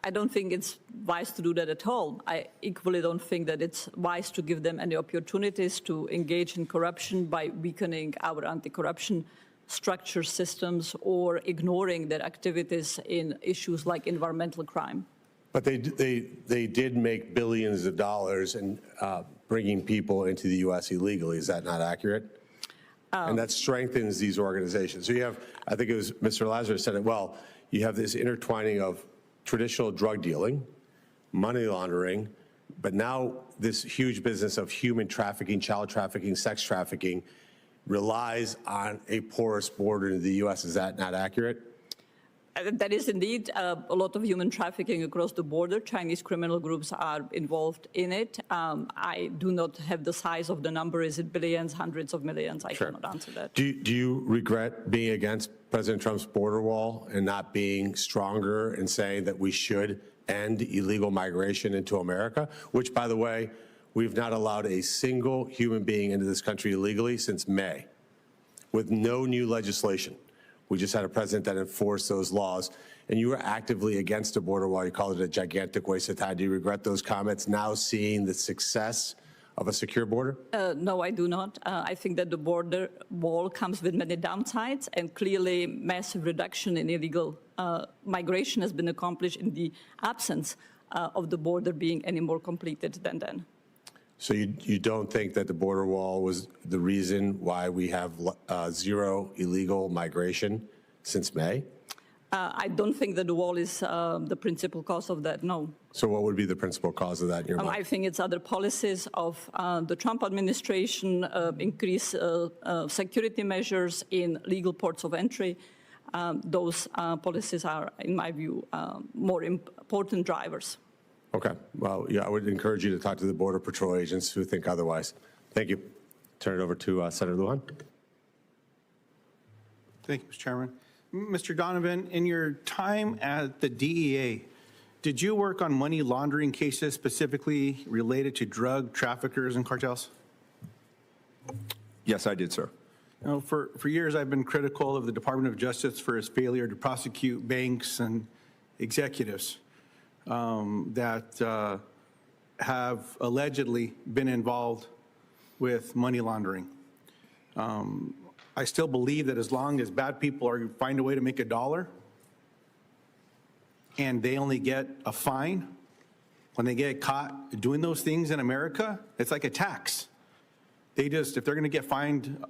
I don't think it's wise to do that at all. I equally don't think that it's wise to give them any opportunities to engage in corruption by weakening our anti-corruption structure systems or ignoring their activities in issues like environmental crime. But they did make billions of dollars in bringing people into the U.S. illegally. Is that not accurate? And that strengthens these organizations. So you have, I think it was Mr. Lazarus said it well, you have this intertwining of traditional drug dealing, money laundering, but now this huge business of human trafficking, child trafficking, sex trafficking relies on a porous border in the U.S. Is that not accurate? That is indeed a lot of human trafficking across the border. Chinese criminal groups are involved in it. I do not have the size of the number. Is it billions, hundreds of millions? I cannot answer that. Do you regret being against President Trump's border wall and not being stronger and saying that we should end illegal migration into America, which, by the way, we've not allowed a single human being into this country illegally since May, with no new legislation. We just had a president that enforced those laws, and you were actively against the border wall. You called it a gigantic waste of time. Do you regret those comments now seeing the success of a secure border? No, I do not. I think that the border wall comes with many downsides, and clearly massive reduction in illegal migration has been accomplished in the absence of the border being any more completed than then. So you don't think that the border wall was the reason why we have zero illegal migration since May? I don't think that the wall is the principal cause of that, no. So what would be the principal cause of that in your mind? I think it's other policies of the Trump administration, increase security measures in legal ports of entry. Those policies are, in my view, more important drivers. Okay. Well, yeah, I would encourage you to talk to the Border Patrol agents who think otherwise. Thank you. Turn it over to Senator Lujan. Thank you, Mr. Chairman. Mr. Donovan, in your time at the DEA, did you work on money laundering cases specifically related to drug traffickers and cartels? Yes, I did, sir. You know, for years, I've been critical of the Department of Justice for its failure to prosecute banks and executives that have allegedly been involved with money laundering. I still believe that as long as bad people find a way to make a dollar and they only get a fine when they get caught doing those things in America, it's like a tax. If they're going to get fined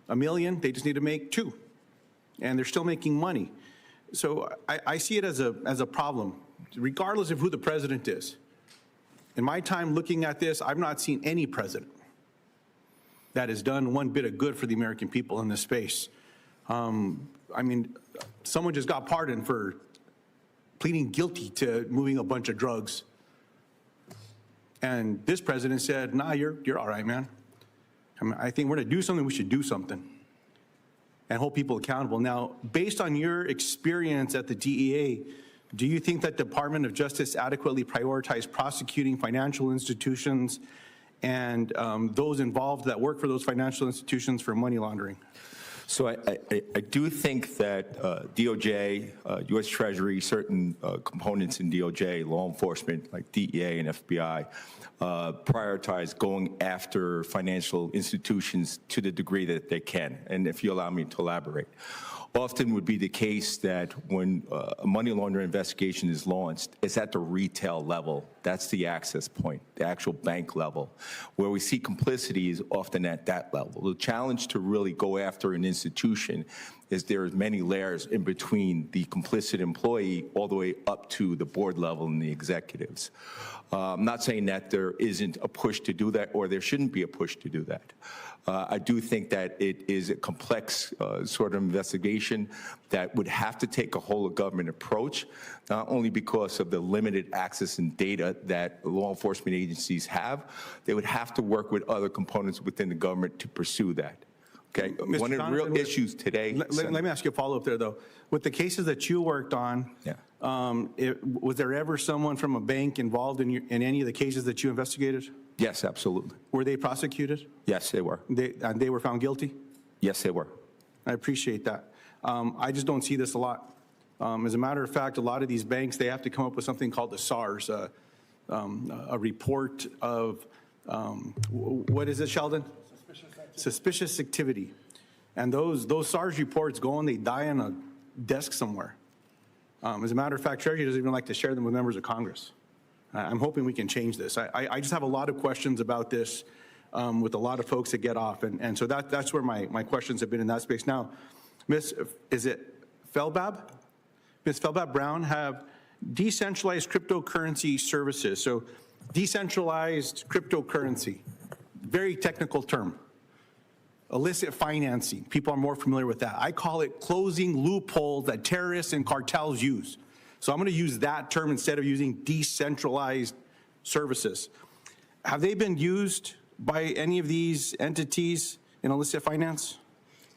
$1 million, they just need to make 2, and they're still making money. So I see it as a problem, regardless of who the president is. In my time looking at this, I've not seen any president that has done one bit of good for the American people in this space. I mean, someone just got pardoned for pleading guilty to moving a bunch of drugs. And this president said, nah, you're all right, man. I mean, I think we're gonna do something, we should do something and hold people accountable. Now, based on your experience at the DEA, do you think that Department of Justice adequately prioritized prosecuting financial institutions and those involved that work for those financial institutions for money laundering? So I do think that DOJ, U.S. Treasury, certain components in DOJ, law enforcement like DEA and FBI, prioritize going after financial institutions to the degree that they can. And if you allow me to elaborate. Often would be the case that when a money laundering investigation is launched, it's at the retail level. That's the access point, the actual bank level. Where we see complicity is often at that level. The challenge to really go after an institution is there's many layers in between the complicit employee all the way up to the board level and the executives. I'm not saying that there isn't a push to do that or there shouldn't be a push to do that. I do think that it is a complex sort of investigation that would have to take a whole of government approach, not only because of the limited access and data that law enforcement agencies have, they would have to work with other components within the government to pursue that. Okay, Mr. one of the real Donovan, issues today. Let me ask you a follow-up there, though. With the cases that you worked on, Yeah. Was there ever someone from a bank involved in any of the cases that you investigated? Yes, absolutely. Were they prosecuted? Yes, they were. And they were found guilty? Yes, they were. I appreciate that. I just don't see this a lot. As a matter of fact, a lot of these banks, they have to come up with something called the SARS, a report of, what is it, Sheldon? Suspicious activity. And those SARS reports go and they die on a desk somewhere. As a matter of fact, Treasury doesn't even like to share them with members of Congress. I'm hoping we can change this. I just have a lot of questions about this with a lot of folks that get off. And so that's where my questions have been in that space. Now, is it Felbab? Ms. Felbab Brown have decentralized cryptocurrency services. So decentralized cryptocurrency, very technical term. Illicit financing, people are more familiar with that. I call it closing loopholes that terrorists and cartels use. So I'm going to use that term instead of using decentralized services. Have they been used by any of these entities in illicit finance?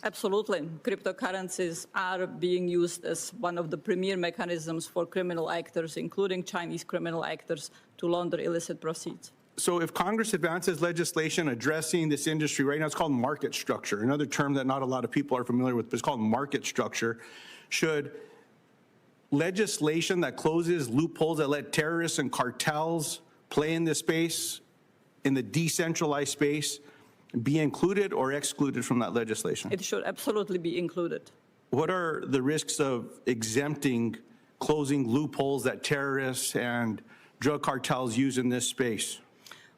Absolutely. Cryptocurrencies are being used as one of the premier mechanisms for criminal actors, including Chinese criminal actors, to launder illicit proceeds. So if Congress advances legislation addressing this industry, right now it's called market structure, another term that not a lot of people are familiar with, but it's called market structure. Should legislation that closes loopholes that let terrorists and cartels play in this space, in the decentralized space, be included or excluded from that legislation? It should absolutely be included. What are the risks of exempting closing loopholes that terrorists and drug cartels use in this space?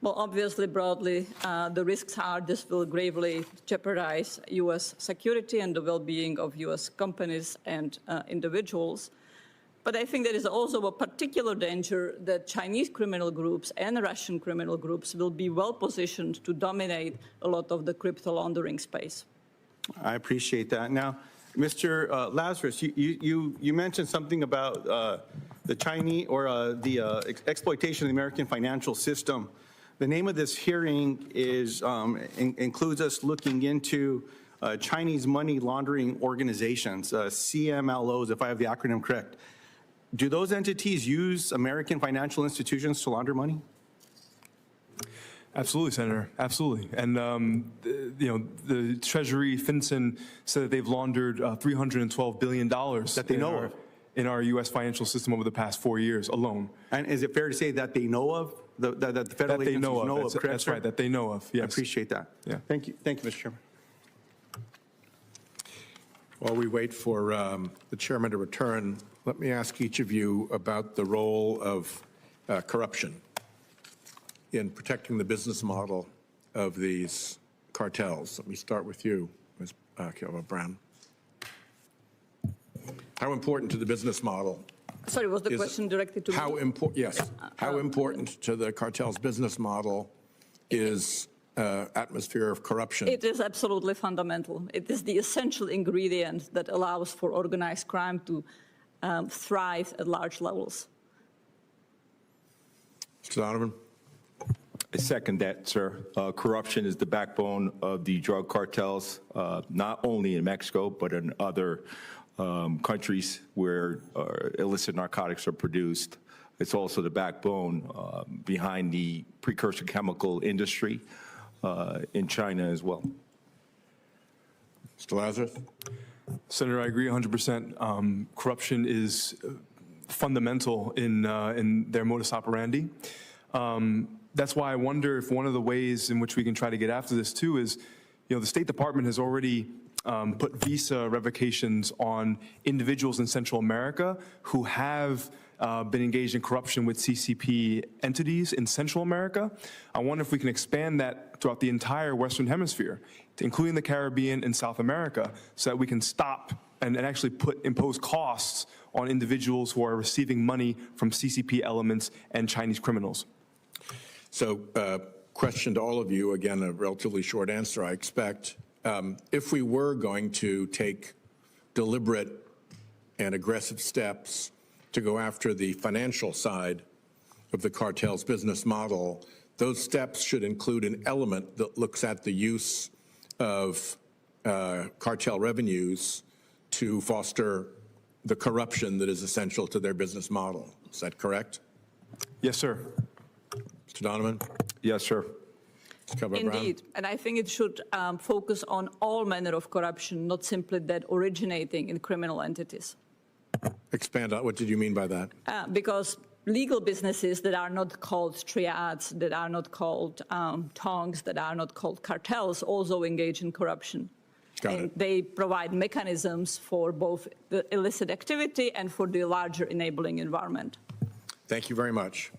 Well, obviously, broadly, the risks are this will gravely jeopardize U.S. security and the well-being of U.S. companies and individuals. But I think there is also a particular danger that Chinese criminal groups and Russian criminal groups will be well-positioned to dominate a lot of the crypto laundering space. I appreciate that. Now, Mr. Lazarus, you mentioned something about the Chinese or the exploitation of the American financial system. The name of this hearing is includes us looking into Chinese money laundering organizations, CMLOs, if I have the acronym correct. Do those entities use American financial institutions to launder money? Absolutely, Senator. Absolutely. And, the Treasury, FinCEN, said that they've laundered $312 billion That they know of. in our U.S. financial system over the past 4 years alone. And is it fair to say that they know of? that the federal That they agencies know of. correct, That's sir? right, that they know of, yes. I appreciate that. Yeah. Thank you, Mr. Chairman. While we wait for the chairman to return, let me ask each of you about the role of corruption in protecting the business model of these cartels. Let me start with you, Ms. Brown. How important to the business model? Sorry, was the question directed to me? How important to the cartel's business model is atmosphere of corruption? It is absolutely fundamental. It is the essential ingredient that allows for organized crime to thrive at large levels. Mr. Donovan? I second that, sir. Corruption is the backbone of the drug cartels, not only in Mexico, but in other countries where illicit narcotics are produced. It's also the backbone behind the precursor chemical industry in China as well. Mr. Lazarus? Senator, I agree 100%. Corruption is fundamental in their modus operandi. That's why I wonder if one of the ways in which we can try to get after this too is, the State Department has already put visa revocations on individuals in Central America who have been engaged in corruption with CCP entities in Central America. I wonder if we can expand that throughout the entire Western Hemisphere, including the Caribbean and South America, so that we can stop and actually impose costs on individuals who are receiving money from CCP elements and Chinese criminals. So, question to all of you, again, a relatively short answer, I expect. If we were going to take deliberate and aggressive steps to go after the financial side of the cartel's business model, those steps should include an element that looks at the use of cartel revenues to foster the corruption that is essential to their business model. Is that correct? Yes, sir. Mr. Donovan? Yes, sir. Indeed, and I think it should focus on all manner of corruption, not simply that originating in criminal entities. Expand on, what did you mean by that? Because legal businesses that are not called triads, that are not called tongs, that are not called cartels, also engage in corruption. And they provide mechanisms for both the illicit activity and for the larger enabling environment. Thank you very much.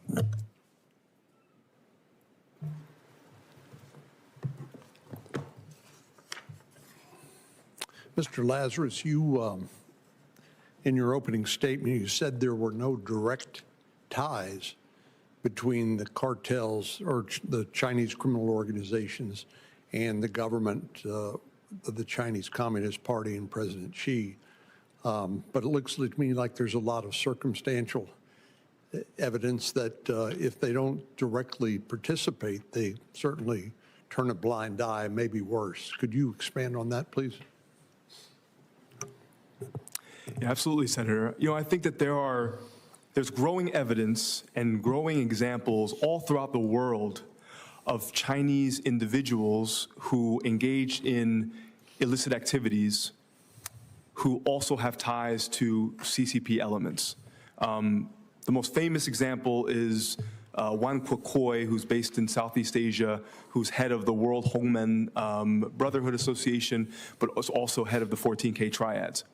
Mr. Lazarus, you, in your opening statement, you said there were no direct ties between the cartels or the Chinese criminal organizations and the government of the Chinese Communist Party and President Xi. But it looks to me like there's a lot of circumstantial evidence that if they don't directly participate, they certainly turn a blind eye, maybe worse. Could you expand on that, please? Yeah, absolutely, Senator. I think that there's growing evidence and growing examples all throughout the world of Chinese individuals who engage in illicit activities who also have ties to CCP elements. The most famous example is Wan Kuok-Koi, who's based in Southeast Asia, who's head of the World Hongmen Brotherhood Association, but is also head of the 14K Triads.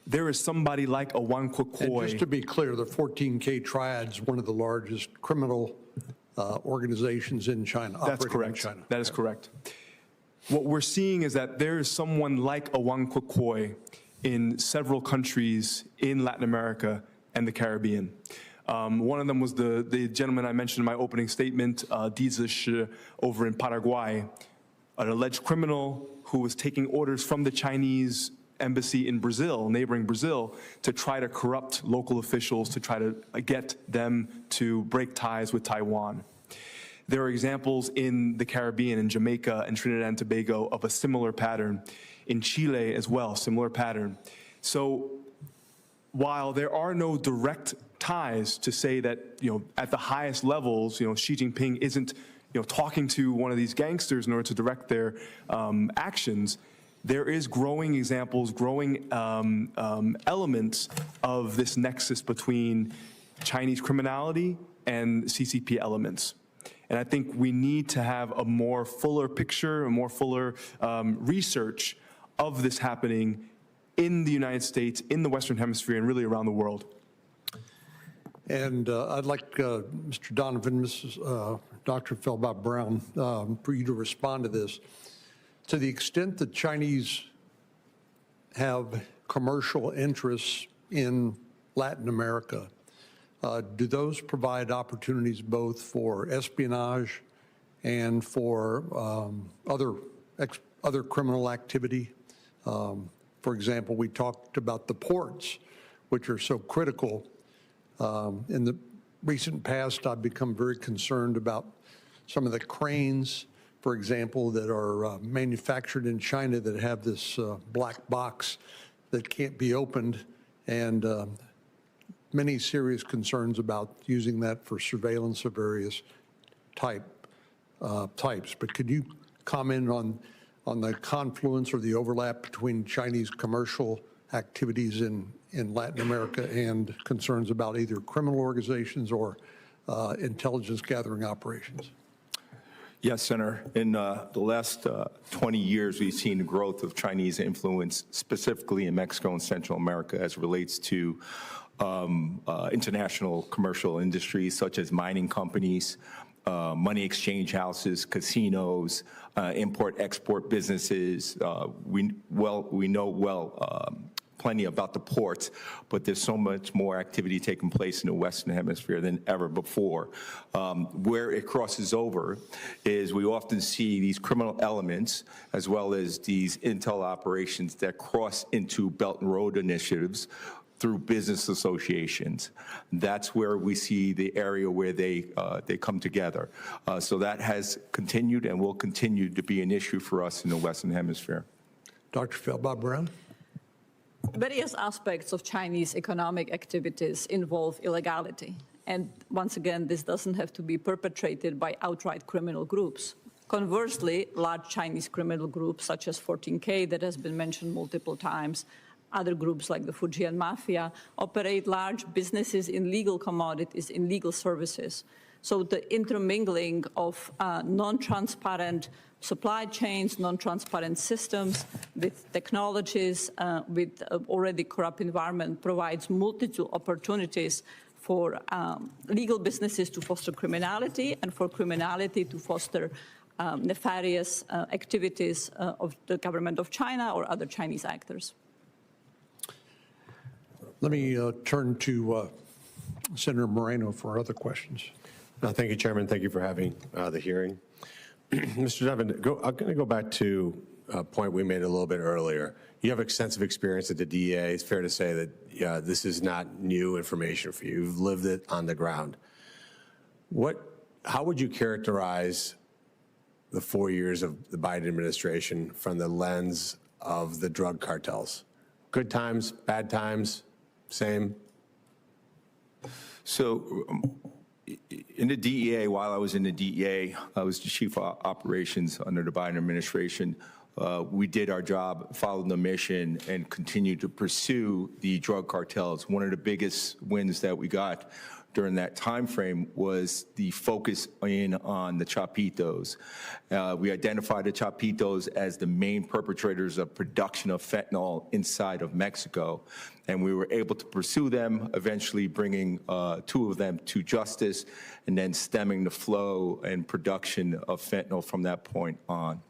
There is somebody like a Wan Kuok-Koi. And just to be clear, the 14K Triads, one of the largest criminal organizations in China. That's correct. In China. That is correct. What we're seeing is that there is someone like a Wan Kuok-Koi in several countries in Latin America and the Caribbean. One of them was the gentleman I mentioned in my opening statement, Dizish, over in Paraguay, an alleged criminal who was taking orders from the Chinese embassy in Brazil, neighboring Brazil, to try to corrupt local officials, to try to get them to break ties with Taiwan. There are examples in the Caribbean, in Jamaica and Trinidad and Tobago, of a similar pattern. In Chile as well, similar pattern. So while there are no direct ties to say that, at the highest levels, Xi Jinping isn't, talking to one of these gangsters in order to direct their actions, there is growing examples, growing elements of this nexus between Chinese criminality and CCP elements. And I think we need to have a more fuller picture, a more fuller research of this happening in the United States, in the Western Hemisphere, and really around the world. And I'd like Mr. Donovan, Dr. Feldbach-Brown, for you to respond to this. To the extent that Chinese have commercial interests in Latin America, do those provide opportunities both for espionage and for other criminal activity? For example, we talked about the ports, which are so critical. In the recent past, I've become very concerned about some of the cranes, for example, that are manufactured in China that have this black box that can't be opened, and many serious concerns about using that for surveillance of various types. But could you comment on the confluence or the overlap between Chinese commercial activities in Latin America and concerns about either criminal organizations or intelligence gathering operations? Yes, Senator. In the last 20 years, we've seen the growth of Chinese influence, specifically in Mexico and Central America, as it relates to international commercial industries such as mining companies, money exchange houses, casinos, import-export businesses. We know plenty about the ports, but there's so much more activity taking place in the Western Hemisphere than ever before. Where it crosses over is we often see these criminal elements as well as these intel operations that cross into Belt and Road initiatives through business associations. That's where we see the area where they come together. So that has continued and will continue to be an issue for us in the Western Hemisphere. Dr. Feldbach-Brown? Various aspects of Chinese economic activities involve illegality. And once again, this doesn't have to be perpetrated by outright criminal groups. Conversely, large Chinese criminal groups such as 14K that has been mentioned multiple times, other groups like the Fujian Mafia, operate large businesses in legal commodities, in legal services. So the intermingling of non-transparent supply chains, non-transparent systems with technologies, with already corrupt environment provides multiple opportunities for legal businesses to foster criminality and for criminality to foster nefarious activities of the government of China or other Chinese actors. Let me turn to Senator Moreno for other questions. Thank you, Chairman. Thank you for having the hearing. Mr. Donovan, I'm going to go back to a point we made a little bit earlier. You have extensive experience at the DEA. It's fair to say that this is not new information for you. You've lived it on the ground. How would you characterize the 4 years of the Biden administration from the lens of the drug cartels? Good times, bad times, same? So in the DEA, while I was in the DEA, I was the chief of operations under the Biden administration. We did our job, followed the mission, and continued to pursue the drug cartels. One of the biggest wins that we got during that time frame was the focus in on the Chapitos. We identified the Chapitos as the main perpetrators of production of fentanyl inside of Mexico, and we were able to pursue them, eventually bringing 2 of them to justice, and then stemming the flow and production of fentanyl from that point on.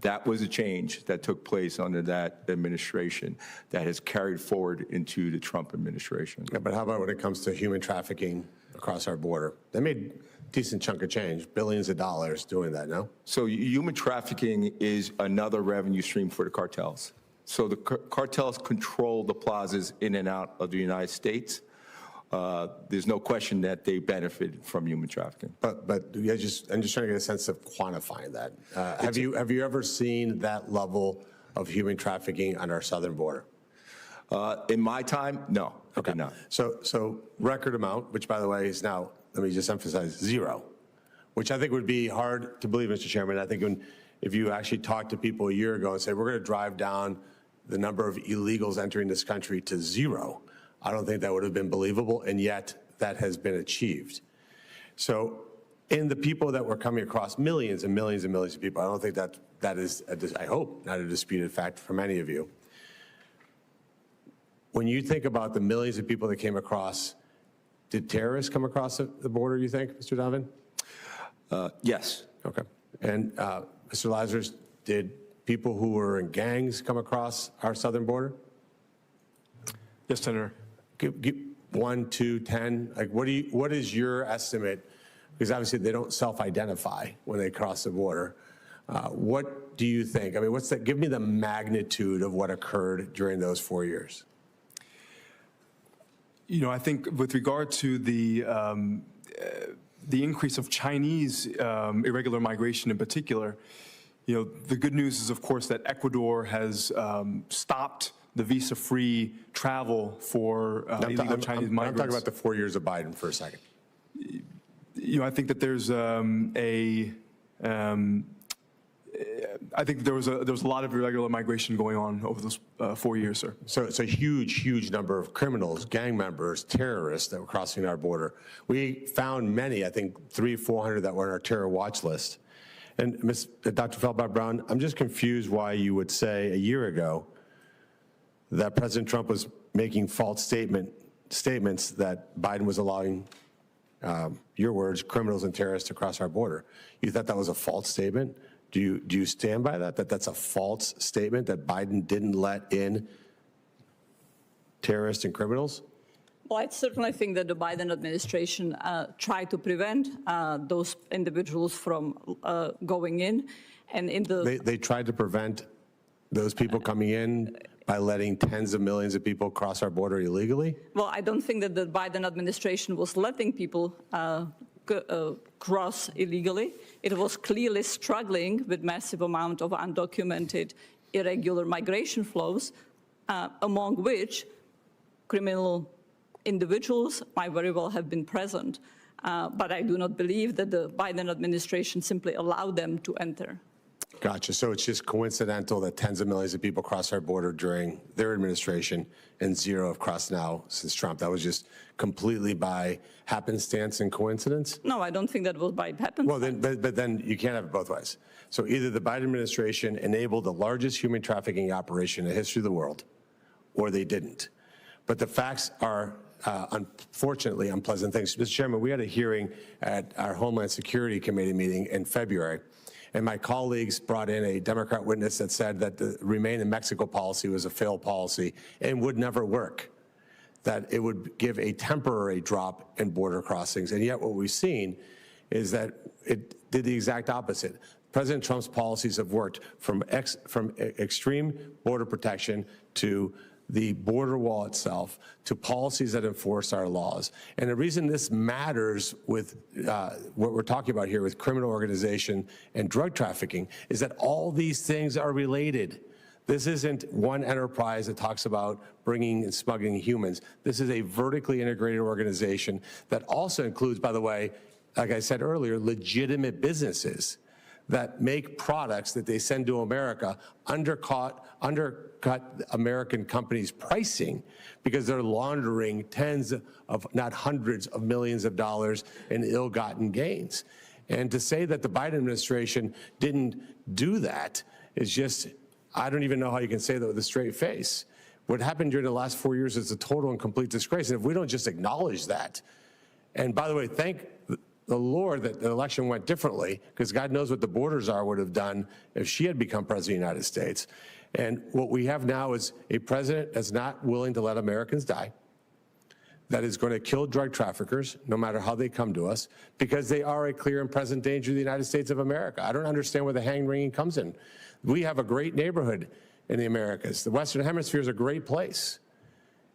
That was a change that took place under that administration that has carried forward into the Trump administration. Yeah, but how about when it comes to human trafficking across our border? They made a decent chunk of change, billions of dollars doing that, no? So human trafficking is another revenue stream for the cartels. So the cartels control the plazas in and out of the United States. There's no question that they benefit from human trafficking. But I'm just trying to get a sense of quantifying that. Have you ever seen that level of human trafficking on our southern border? In my time, no, I did not. So record amount, which by the way is now, let me just emphasize, 0, which I think would be hard to believe, Mr. Chairman. I think if you actually talked to people a year ago and say, we're going to drive down the number of illegals entering this country to 0, I don't think that would have been believable, and yet that has been achieved. So in the people that were coming across, millions and millions and millions of people, I don't think that is, I hope, not a disputed fact for many of you. When you think about the millions of people that came across, did terrorists come across the border, you think, Mr. Donovan? Yes. Okay. And Mr. Lazarus, did people who were in gangs come across our southern border? Yes, Senator. Give 1, 2, 10. Like, what is your estimate? Because obviously they don't self-identify when they cross the border. What do you think? I mean, what's that? Give me the magnitude of what occurred during those 4 years. You know, I think with regard to the increase of Chinese irregular migration in particular, you know, the good news is, of course, that Ecuador has stopped the visa-free travel for illegal Chinese migrants. I'm talking about the 4 years of Biden for a second. You know, I think that there's I think there was a lot of irregular migration going on over those 4 years, sir. So it's a huge, huge number of criminals, gang members, terrorists that were crossing our border. We found many, I think 300, 400 that were on our terror watch list. And Dr. Feldbaum-Brown, I'm just confused why you would say a year ago that President Trump was making false statements that Biden was allowing, your words, criminals and terrorists to cross our border. You thought that was a false statement? Do you stand by that that's a false statement, that Biden didn't let in terrorists and criminals? Well, I certainly think that the Biden administration tried to prevent those individuals from going in. And in the They tried to prevent those people coming in by letting tens of millions of people cross our border illegally? Well, I don't think that the Biden administration was letting people cross illegally. It was clearly struggling with massive amount of undocumented irregular migration flows, among which criminal individuals might very well have been present. But I do not believe that the Biden administration simply allowed them to enter. Gotcha. So it's just coincidental that tens of millions of people crossed our border during their administration and zero have crossed now since Trump. That was just completely by happenstance and coincidence? No, I don't think that was by happenstance. Well, then, but then you can't have it both ways. So either the Biden administration enabled the largest human trafficking operation in the history of the world, or they didn't. But the facts are, unfortunately, unpleasant things. Mr. Chairman, we had a hearing at our Homeland Security Committee meeting in February. And my colleagues brought in a Democrat witness that said that the Remain in Mexico policy was a failed policy and would never work, that it would give a temporary drop in border crossings. And yet what we've seen is that it did the exact opposite. President Trump's policies have worked from extreme border protection to the border wall itself, to policies that enforce our laws. And the reason this matters with what we're talking about here with criminal organization and drug trafficking is that all these things are related. This isn't one enterprise that talks about bringing and smuggling humans. This is a vertically integrated organization that also includes, by the way, like I said earlier, legitimate businesses that make products that they send to America, undercut American companies' pricing because they're laundering tens of, not hundreds of millions of dollars in ill-gotten gains. And to say that the Biden administration didn't do that is just, I don't even know how you can say that with a straight face. What happened during the last 4 years is a total and complete disgrace. And if we don't just acknowledge that, and by the way, thank the Lord that the election went differently, because God knows what the border czar would have done if she had become president of the United States. And what we have now is a president that's not willing to let Americans die, that is going to kill drug traffickers, no matter how they come to us, because they are a clear and present danger to the United States of America. I don't understand where the hand-wringing comes in. We have a great neighborhood in the Americas. The Western Hemisphere is a great place,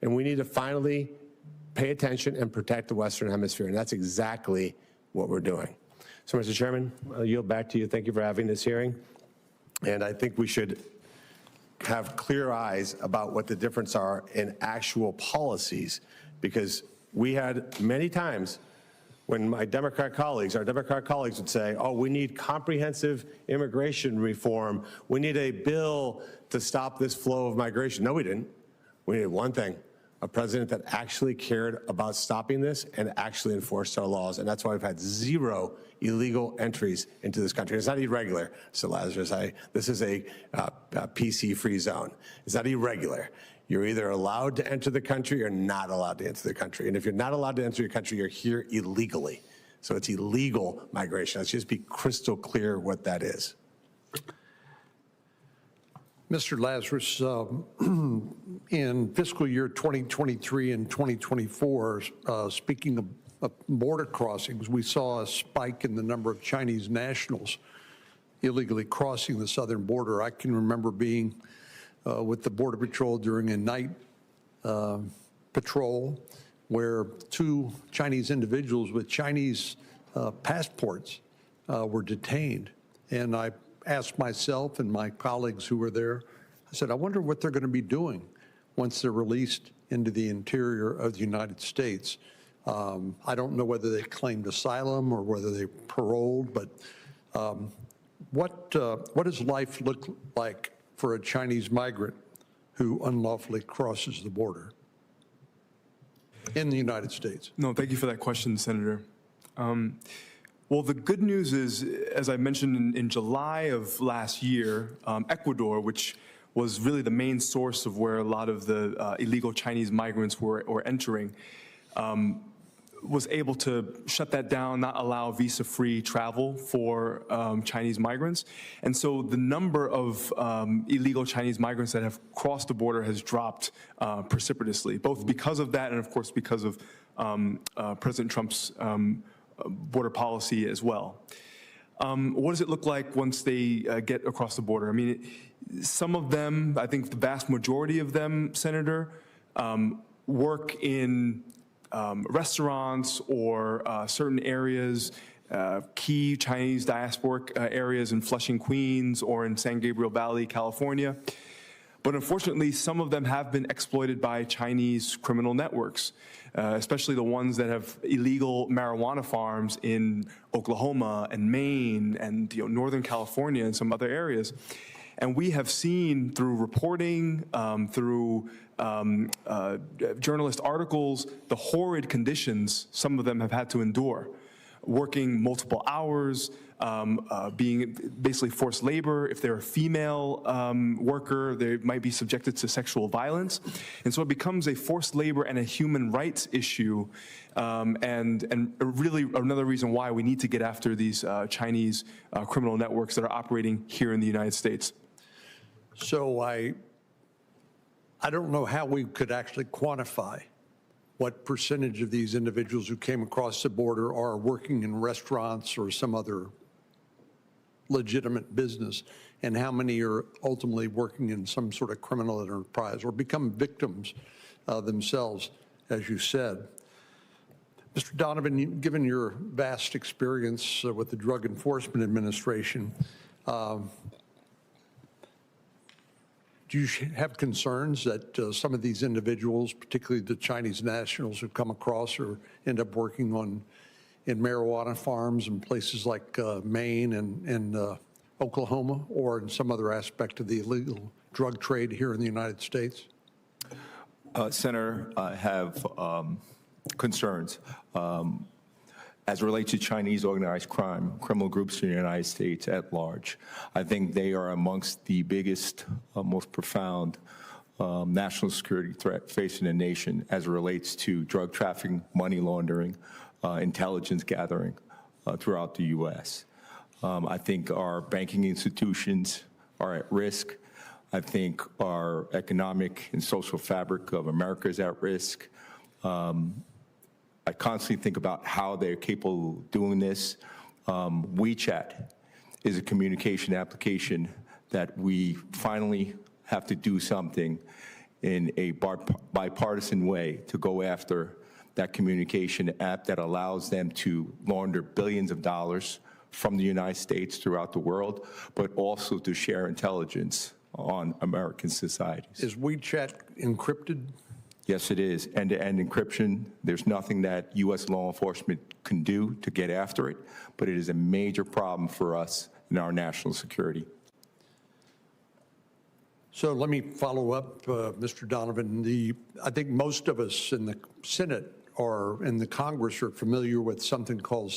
and we need to finally pay attention and protect the Western Hemisphere, and that's exactly what we're doing. So, Mr. Chairman, I'll yield back to you. Thank you for having this hearing. And I think we should have clear eyes about what the difference are in actual policies, because we had many times when my Democrat colleagues, our Democrat colleagues would say, oh, we need comprehensive immigration reform. We need a bill to stop this flow of migration. No, we didn't. We needed one thing, a president that actually cared about stopping this and actually enforced our laws. And that's why we've had 0 illegal entries into this country. It's not irregular, Mr. Lazarus. This is a PC-free zone. It's not irregular. You're either allowed to enter the country or not allowed to enter the country. And if you're not allowed to enter your country, you're here illegally. So it's illegal migration. Let's just be crystal clear what that is. Mr. Lazarus, in fiscal year 2023 and 2024, speaking of border crossings, we saw a spike in the number of Chinese nationals illegally crossing the southern border. I can remember being with the Border Patrol during a night patrol where 2 Chinese individuals with Chinese passports were detained. And I asked myself and my colleagues who were there, I said, I wonder what they're going to be doing once they're released into the interior of the United States. I don't know whether they claimed asylum or whether they paroled, but what does life look like for a Chinese migrant who unlawfully crosses the border in the United States? No, thank you for that question, Senator. Well, the good news is, as I mentioned in July of last year, Ecuador, which was really the main source of where a lot of the illegal Chinese migrants were entering, was able to shut that down, not allow visa-free travel for Chinese migrants. And so the number of illegal Chinese migrants that have crossed the border has dropped precipitously, both because of that and, of course, because of President Trump's border policy as well. What does it look like once they get across the border? I mean, some of them, I think the vast majority of them, Senator, work in restaurants or certain areas, key Chinese diasporic areas in Flushing, Queens, or in San Gabriel Valley, California. But unfortunately, some of them have been exploited by Chinese criminal networks, especially the ones that have illegal marijuana farms in Oklahoma and Maine and Northern California and some other areas. And we have seen through reporting, through journalist articles, the horrid conditions some of them have had to endure, working multiple hours, being basically forced labor. If they're a female worker, they might be subjected to sexual violence. And so it becomes a forced labor and a human rights issue, and really another reason why we need to get after these Chinese criminal networks that are operating here in the United States. So I don't know how we could actually quantify what percentage of these individuals who came across the border are working in restaurants or some other legitimate business, and how many are ultimately working in some sort of criminal enterprise or become victims themselves, as you said. Mr. Donovan, given your vast experience with the Drug Enforcement Administration, do you have concerns that some of these individuals, particularly the Chinese nationals who come across or end up working in marijuana farms in places like Maine and Oklahoma, or in some other aspect of the illegal drug trade here in the United States? Senator, I have concerns as it relates to Chinese organized crime, criminal groups in the United States at large. I think they are amongst the biggest, most profound national security threat facing the nation as it relates to drug trafficking, money laundering, intelligence gathering throughout the U.S. I think our banking institutions are at risk. I think our economic and social fabric of America is at risk. I constantly think about how they're capable of doing this. WeChat is a communication application that we finally have to do something in a bipartisan way to go after that communication app that allows them to launder billions of dollars from the United States throughout the world, but also to share intelligence on American societies. Is WeChat encrypted? Yes, it is. End-to-end encryption. There's nothing that U.S. law enforcement can do to get after it, but it is a major problem for us in our national security. So let me follow up, Mr. Donovan. I think most of us in the Senate or in the Congress are familiar with something called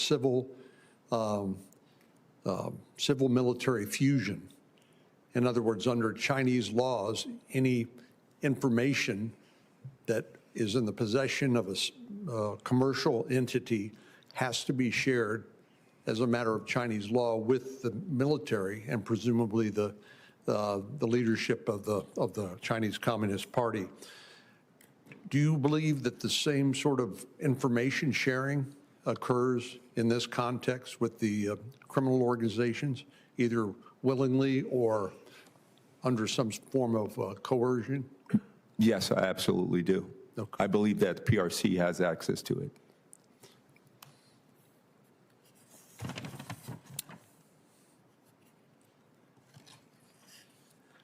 civil-military fusion. In other words, under Chinese laws, any information that is in the possession of a commercial entity has to be shared as a matter of Chinese law with the military and presumably the leadership of the Chinese Communist Party. Do you believe that the same sort of information sharing occurs in this context with the criminal organizations, either willingly or under some form of coercion? Yes, I absolutely do. Okay. I believe that PRC has access to it.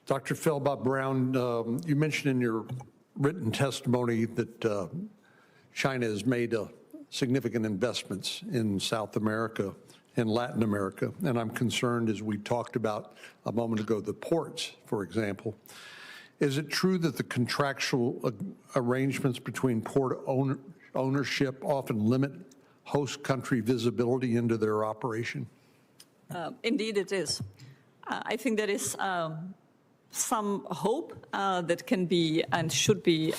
Dr. Feldbach-Brown, you mentioned in your written testimony that China has made significant investments in South America and Latin America, and I'm concerned, as we talked about a moment ago, the ports, for example. Is it true that the contractual arrangements between port ownership often limit host country visibility into their operation? Indeed, it is. I think there is some hope that can be and should be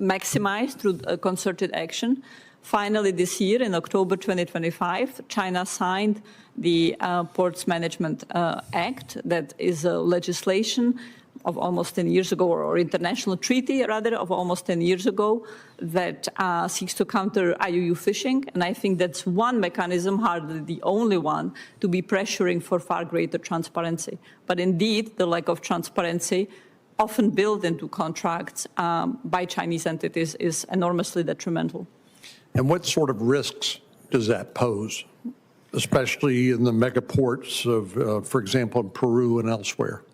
maximized through concerted action. Finally, this year, in October 2025, China signed the Ports Management Act, that is a legislation of almost 10 years ago, or international treaty, rather, of almost 10 years ago, that seeks to counter IUU fishing. And I think that's one mechanism, hardly the only one, to be pressuring for far greater transparency. But indeed, the lack of transparency, often built into contracts by Chinese entities, is enormously detrimental. And what sort of risks does that pose, especially in the megaports of, for example, in Peru and elsewhere?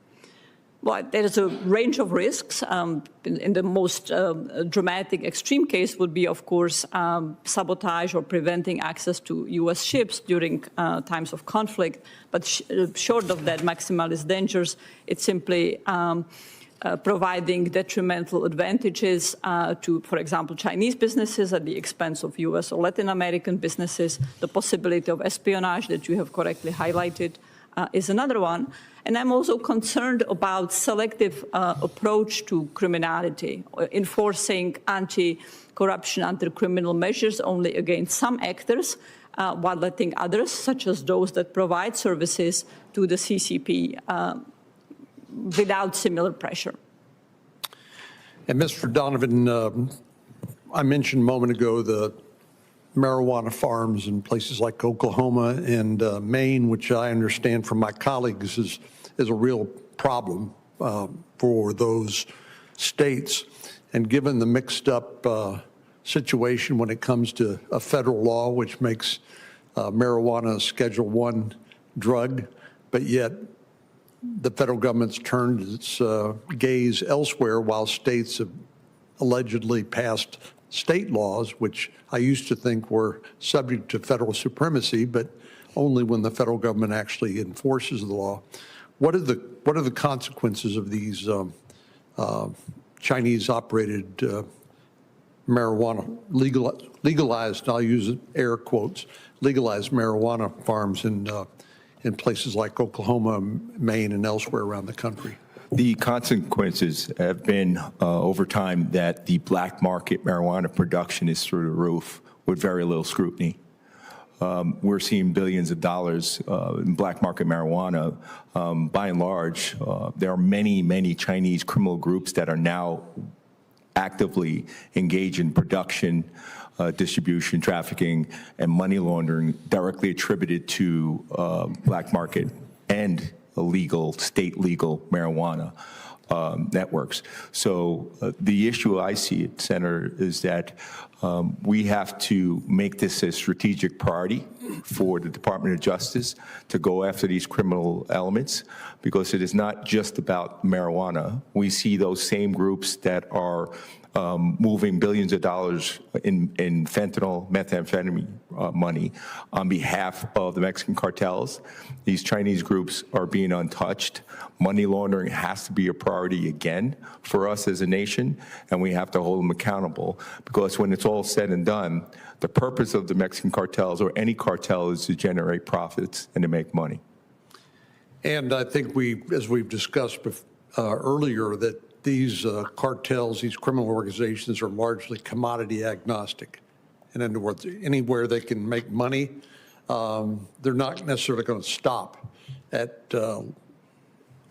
Well, there is a range of risks. In the most dramatic extreme case would be, of course, sabotage or preventing access to U.S. ships during times of conflict. But short of that maximalist dangers, it's simply providing detrimental advantages to, for example, Chinese businesses at the expense of U.S. or Latin American businesses. The possibility of espionage that you have correctly highlighted is another one. And I'm also concerned about selective approach to criminality, enforcing anti-corruption, anti-criminal measures only against some actors, while letting others, such as those that provide services to the CCP, without similar pressure. And Mr. Donovan, I mentioned a moment ago the marijuana farms in places like Oklahoma and Maine, which I understand from my colleagues is a real problem for those states. And given the mixed up situation when it comes to a federal law, which makes marijuana a Schedule I drug, but yet the federal government's turned its gaze elsewhere while states have allegedly passed state laws, which I used to think were subject to federal supremacy, but only when the federal government actually enforces the law. What are the consequences of these Chinese-operated marijuana legalized? I'll use air quotes, legalized marijuana farms in places like Oklahoma, Maine, and elsewhere around the country? The consequences have been over time that the black market marijuana production is through the roof with very little scrutiny. We're seeing billions of dollars in black market marijuana. By and large, there are many, many Chinese criminal groups that are now actively engaged in production, distribution, trafficking, and money laundering directly attributed to black market and illegal, state legal marijuana networks. So the issue I see at Senator is that We have to make this a strategic priority for the Department of Justice to go after these criminal elements, because it is not just about marijuana. We see those same groups that are moving billions of dollars in fentanyl, methamphetamine money on behalf of the Mexican cartels. These Chinese groups are being untouched. Money laundering has to be a priority again for us as a nation, and we have to hold them accountable, because when it's all said and done, the purpose of the Mexican cartels or any cartel is to generate profits and to make money. And I think as we've discussed earlier, that these cartels, these criminal organizations are largely commodity agnostic. In other words, anywhere they can make money, they're not necessarily going to stop at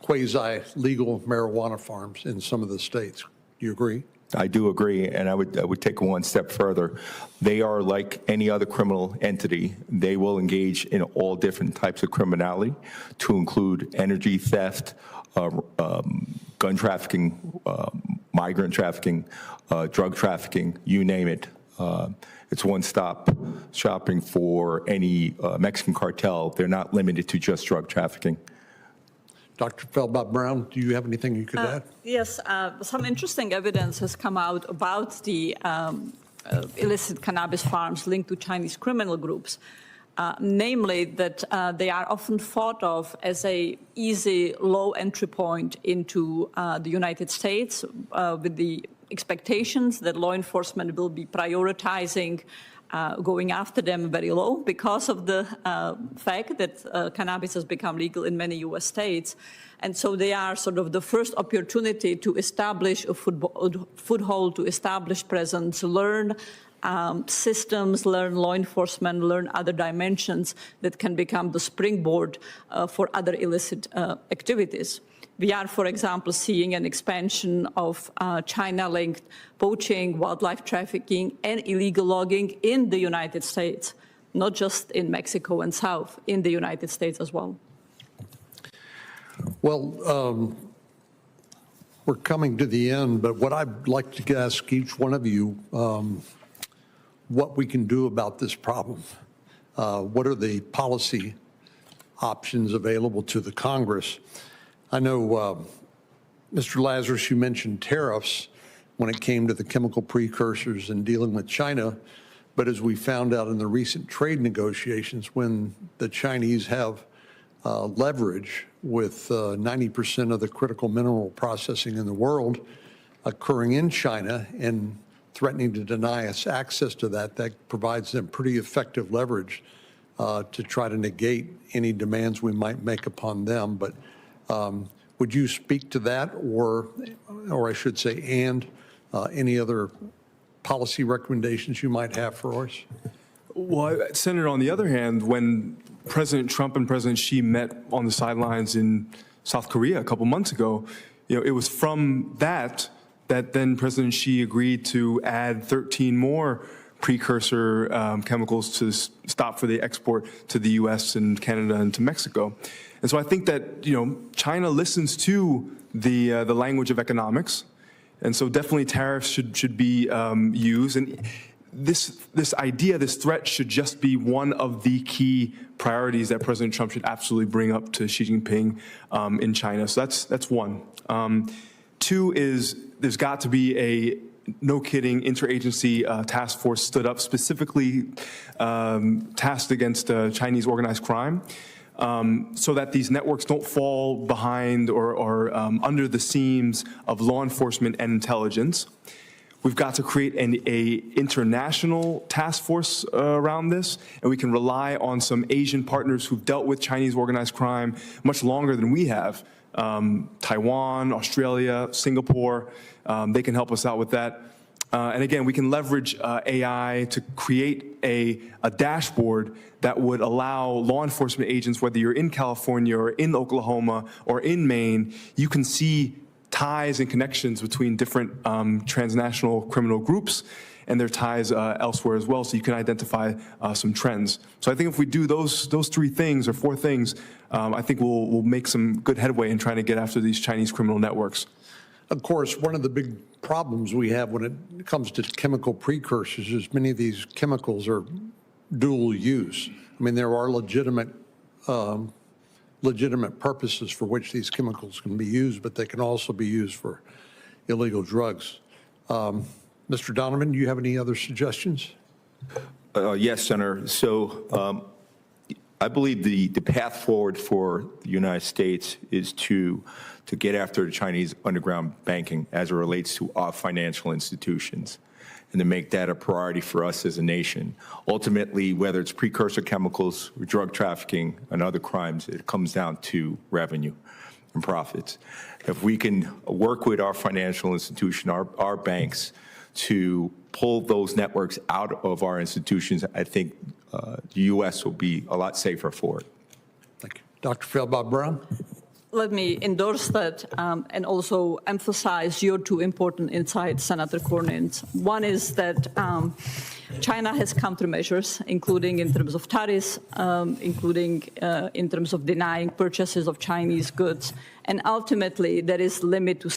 quasi-legal marijuana farms in some of the states. Do you agree? I do agree, and I would take one step further. They are like any other criminal entity. They will engage in all different types of criminality, to include energy theft, gun trafficking, migrant trafficking, drug trafficking, you name it. It's one-stop shopping for any Mexican cartel. They're not limited to just drug trafficking. Dr. Feldbach-Brown, do you have anything you could add? Yes, some interesting evidence has come out about the illicit cannabis farms linked to Chinese criminal groups, namely that they are often thought of as a easy, low entry point into the United States, with the expectations that law enforcement will be prioritizing going after them very low because of the fact that cannabis has become legal in many U.S. states. And so they are sort of the first opportunity to establish a foothold, to establish presence, learn systems, learn law enforcement, learn other dimensions that can become the springboard for other illicit activities. We are, for example, seeing an expansion of China-linked poaching, wildlife trafficking, and illegal logging in the United States, not just in Mexico and South, in the United States as well. Well, we're coming to the end, but what I'd like to ask each one of you, what we can do about this problem. What are the policy options available to the Congress? I know, Mr. Lazarus, you mentioned tariffs when it came to the chemical precursors and dealing with China, but as we found out in the recent trade negotiations, when the Chinese have leverage with 90% of the critical mineral processing in the world occurring in China and threatening to deny us access to that, that provides them pretty effective leverage to try to negate any demands we might make upon them. But would you speak to that, or I should say, and any other policy recommendations you might have for us? Well, Senator, on the other hand, when President Trump and President Xi met on the sidelines in South Korea a couple months ago, it was from that then President Xi agreed to add 13 more precursor chemicals to stop for the export to the U.S. and Canada and to Mexico. And so I think that, China listens to the language of economics. And so definitely tariffs should be used. And this idea, this threat should just be one of the key priorities that President Trump should absolutely bring up to Xi Jinping in China. So that's one. Two is there's got to be a no kidding interagency task force stood up specifically tasked against Chinese organized crime, so that these networks don't fall behind or under the seams of law enforcement and intelligence. We've got to create an international task force around this, and we can rely on some Asian partners who've dealt with Chinese organized crime much longer than we have. Taiwan, Australia, Singapore, they can help us out with that. And again, we can leverage AI to create a dashboard that would allow law enforcement agents, whether you're in California or in Oklahoma or in Maine, you can see ties and connections between different transnational criminal groups and their ties elsewhere as well, so you can identify some trends. So I think if we do those three things or four things, I think we'll make some good headway in trying to get after these Chinese criminal networks. Of course, one of the big problems we have when it comes to chemical precursors is many of these chemicals are dual use. I mean, there are legitimate purposes for which these chemicals can be used, but they can also be used for illegal drugs. Mr. Donovan, do you have any other suggestions? Yes, Senator. So I believe the path forward for the United States is to get after the Chinese underground banking as it relates to our financial institutions, and to make that a priority for us as a nation. Ultimately, whether it's precursor chemicals, or drug trafficking, and other crimes, it comes down to revenue and profits. If we can work with our financial institution, our banks, to pull those networks out of our institutions, I think the U.S. will be a lot safer for it. Thank you. Dr. Feldbaum-Brown? Let me endorse that and also emphasize your two important insights, Senator Cornyn. One is that China has countermeasures, including in terms of tariffs, including in terms of denying purchases of Chinese goods, and ultimately there is limit to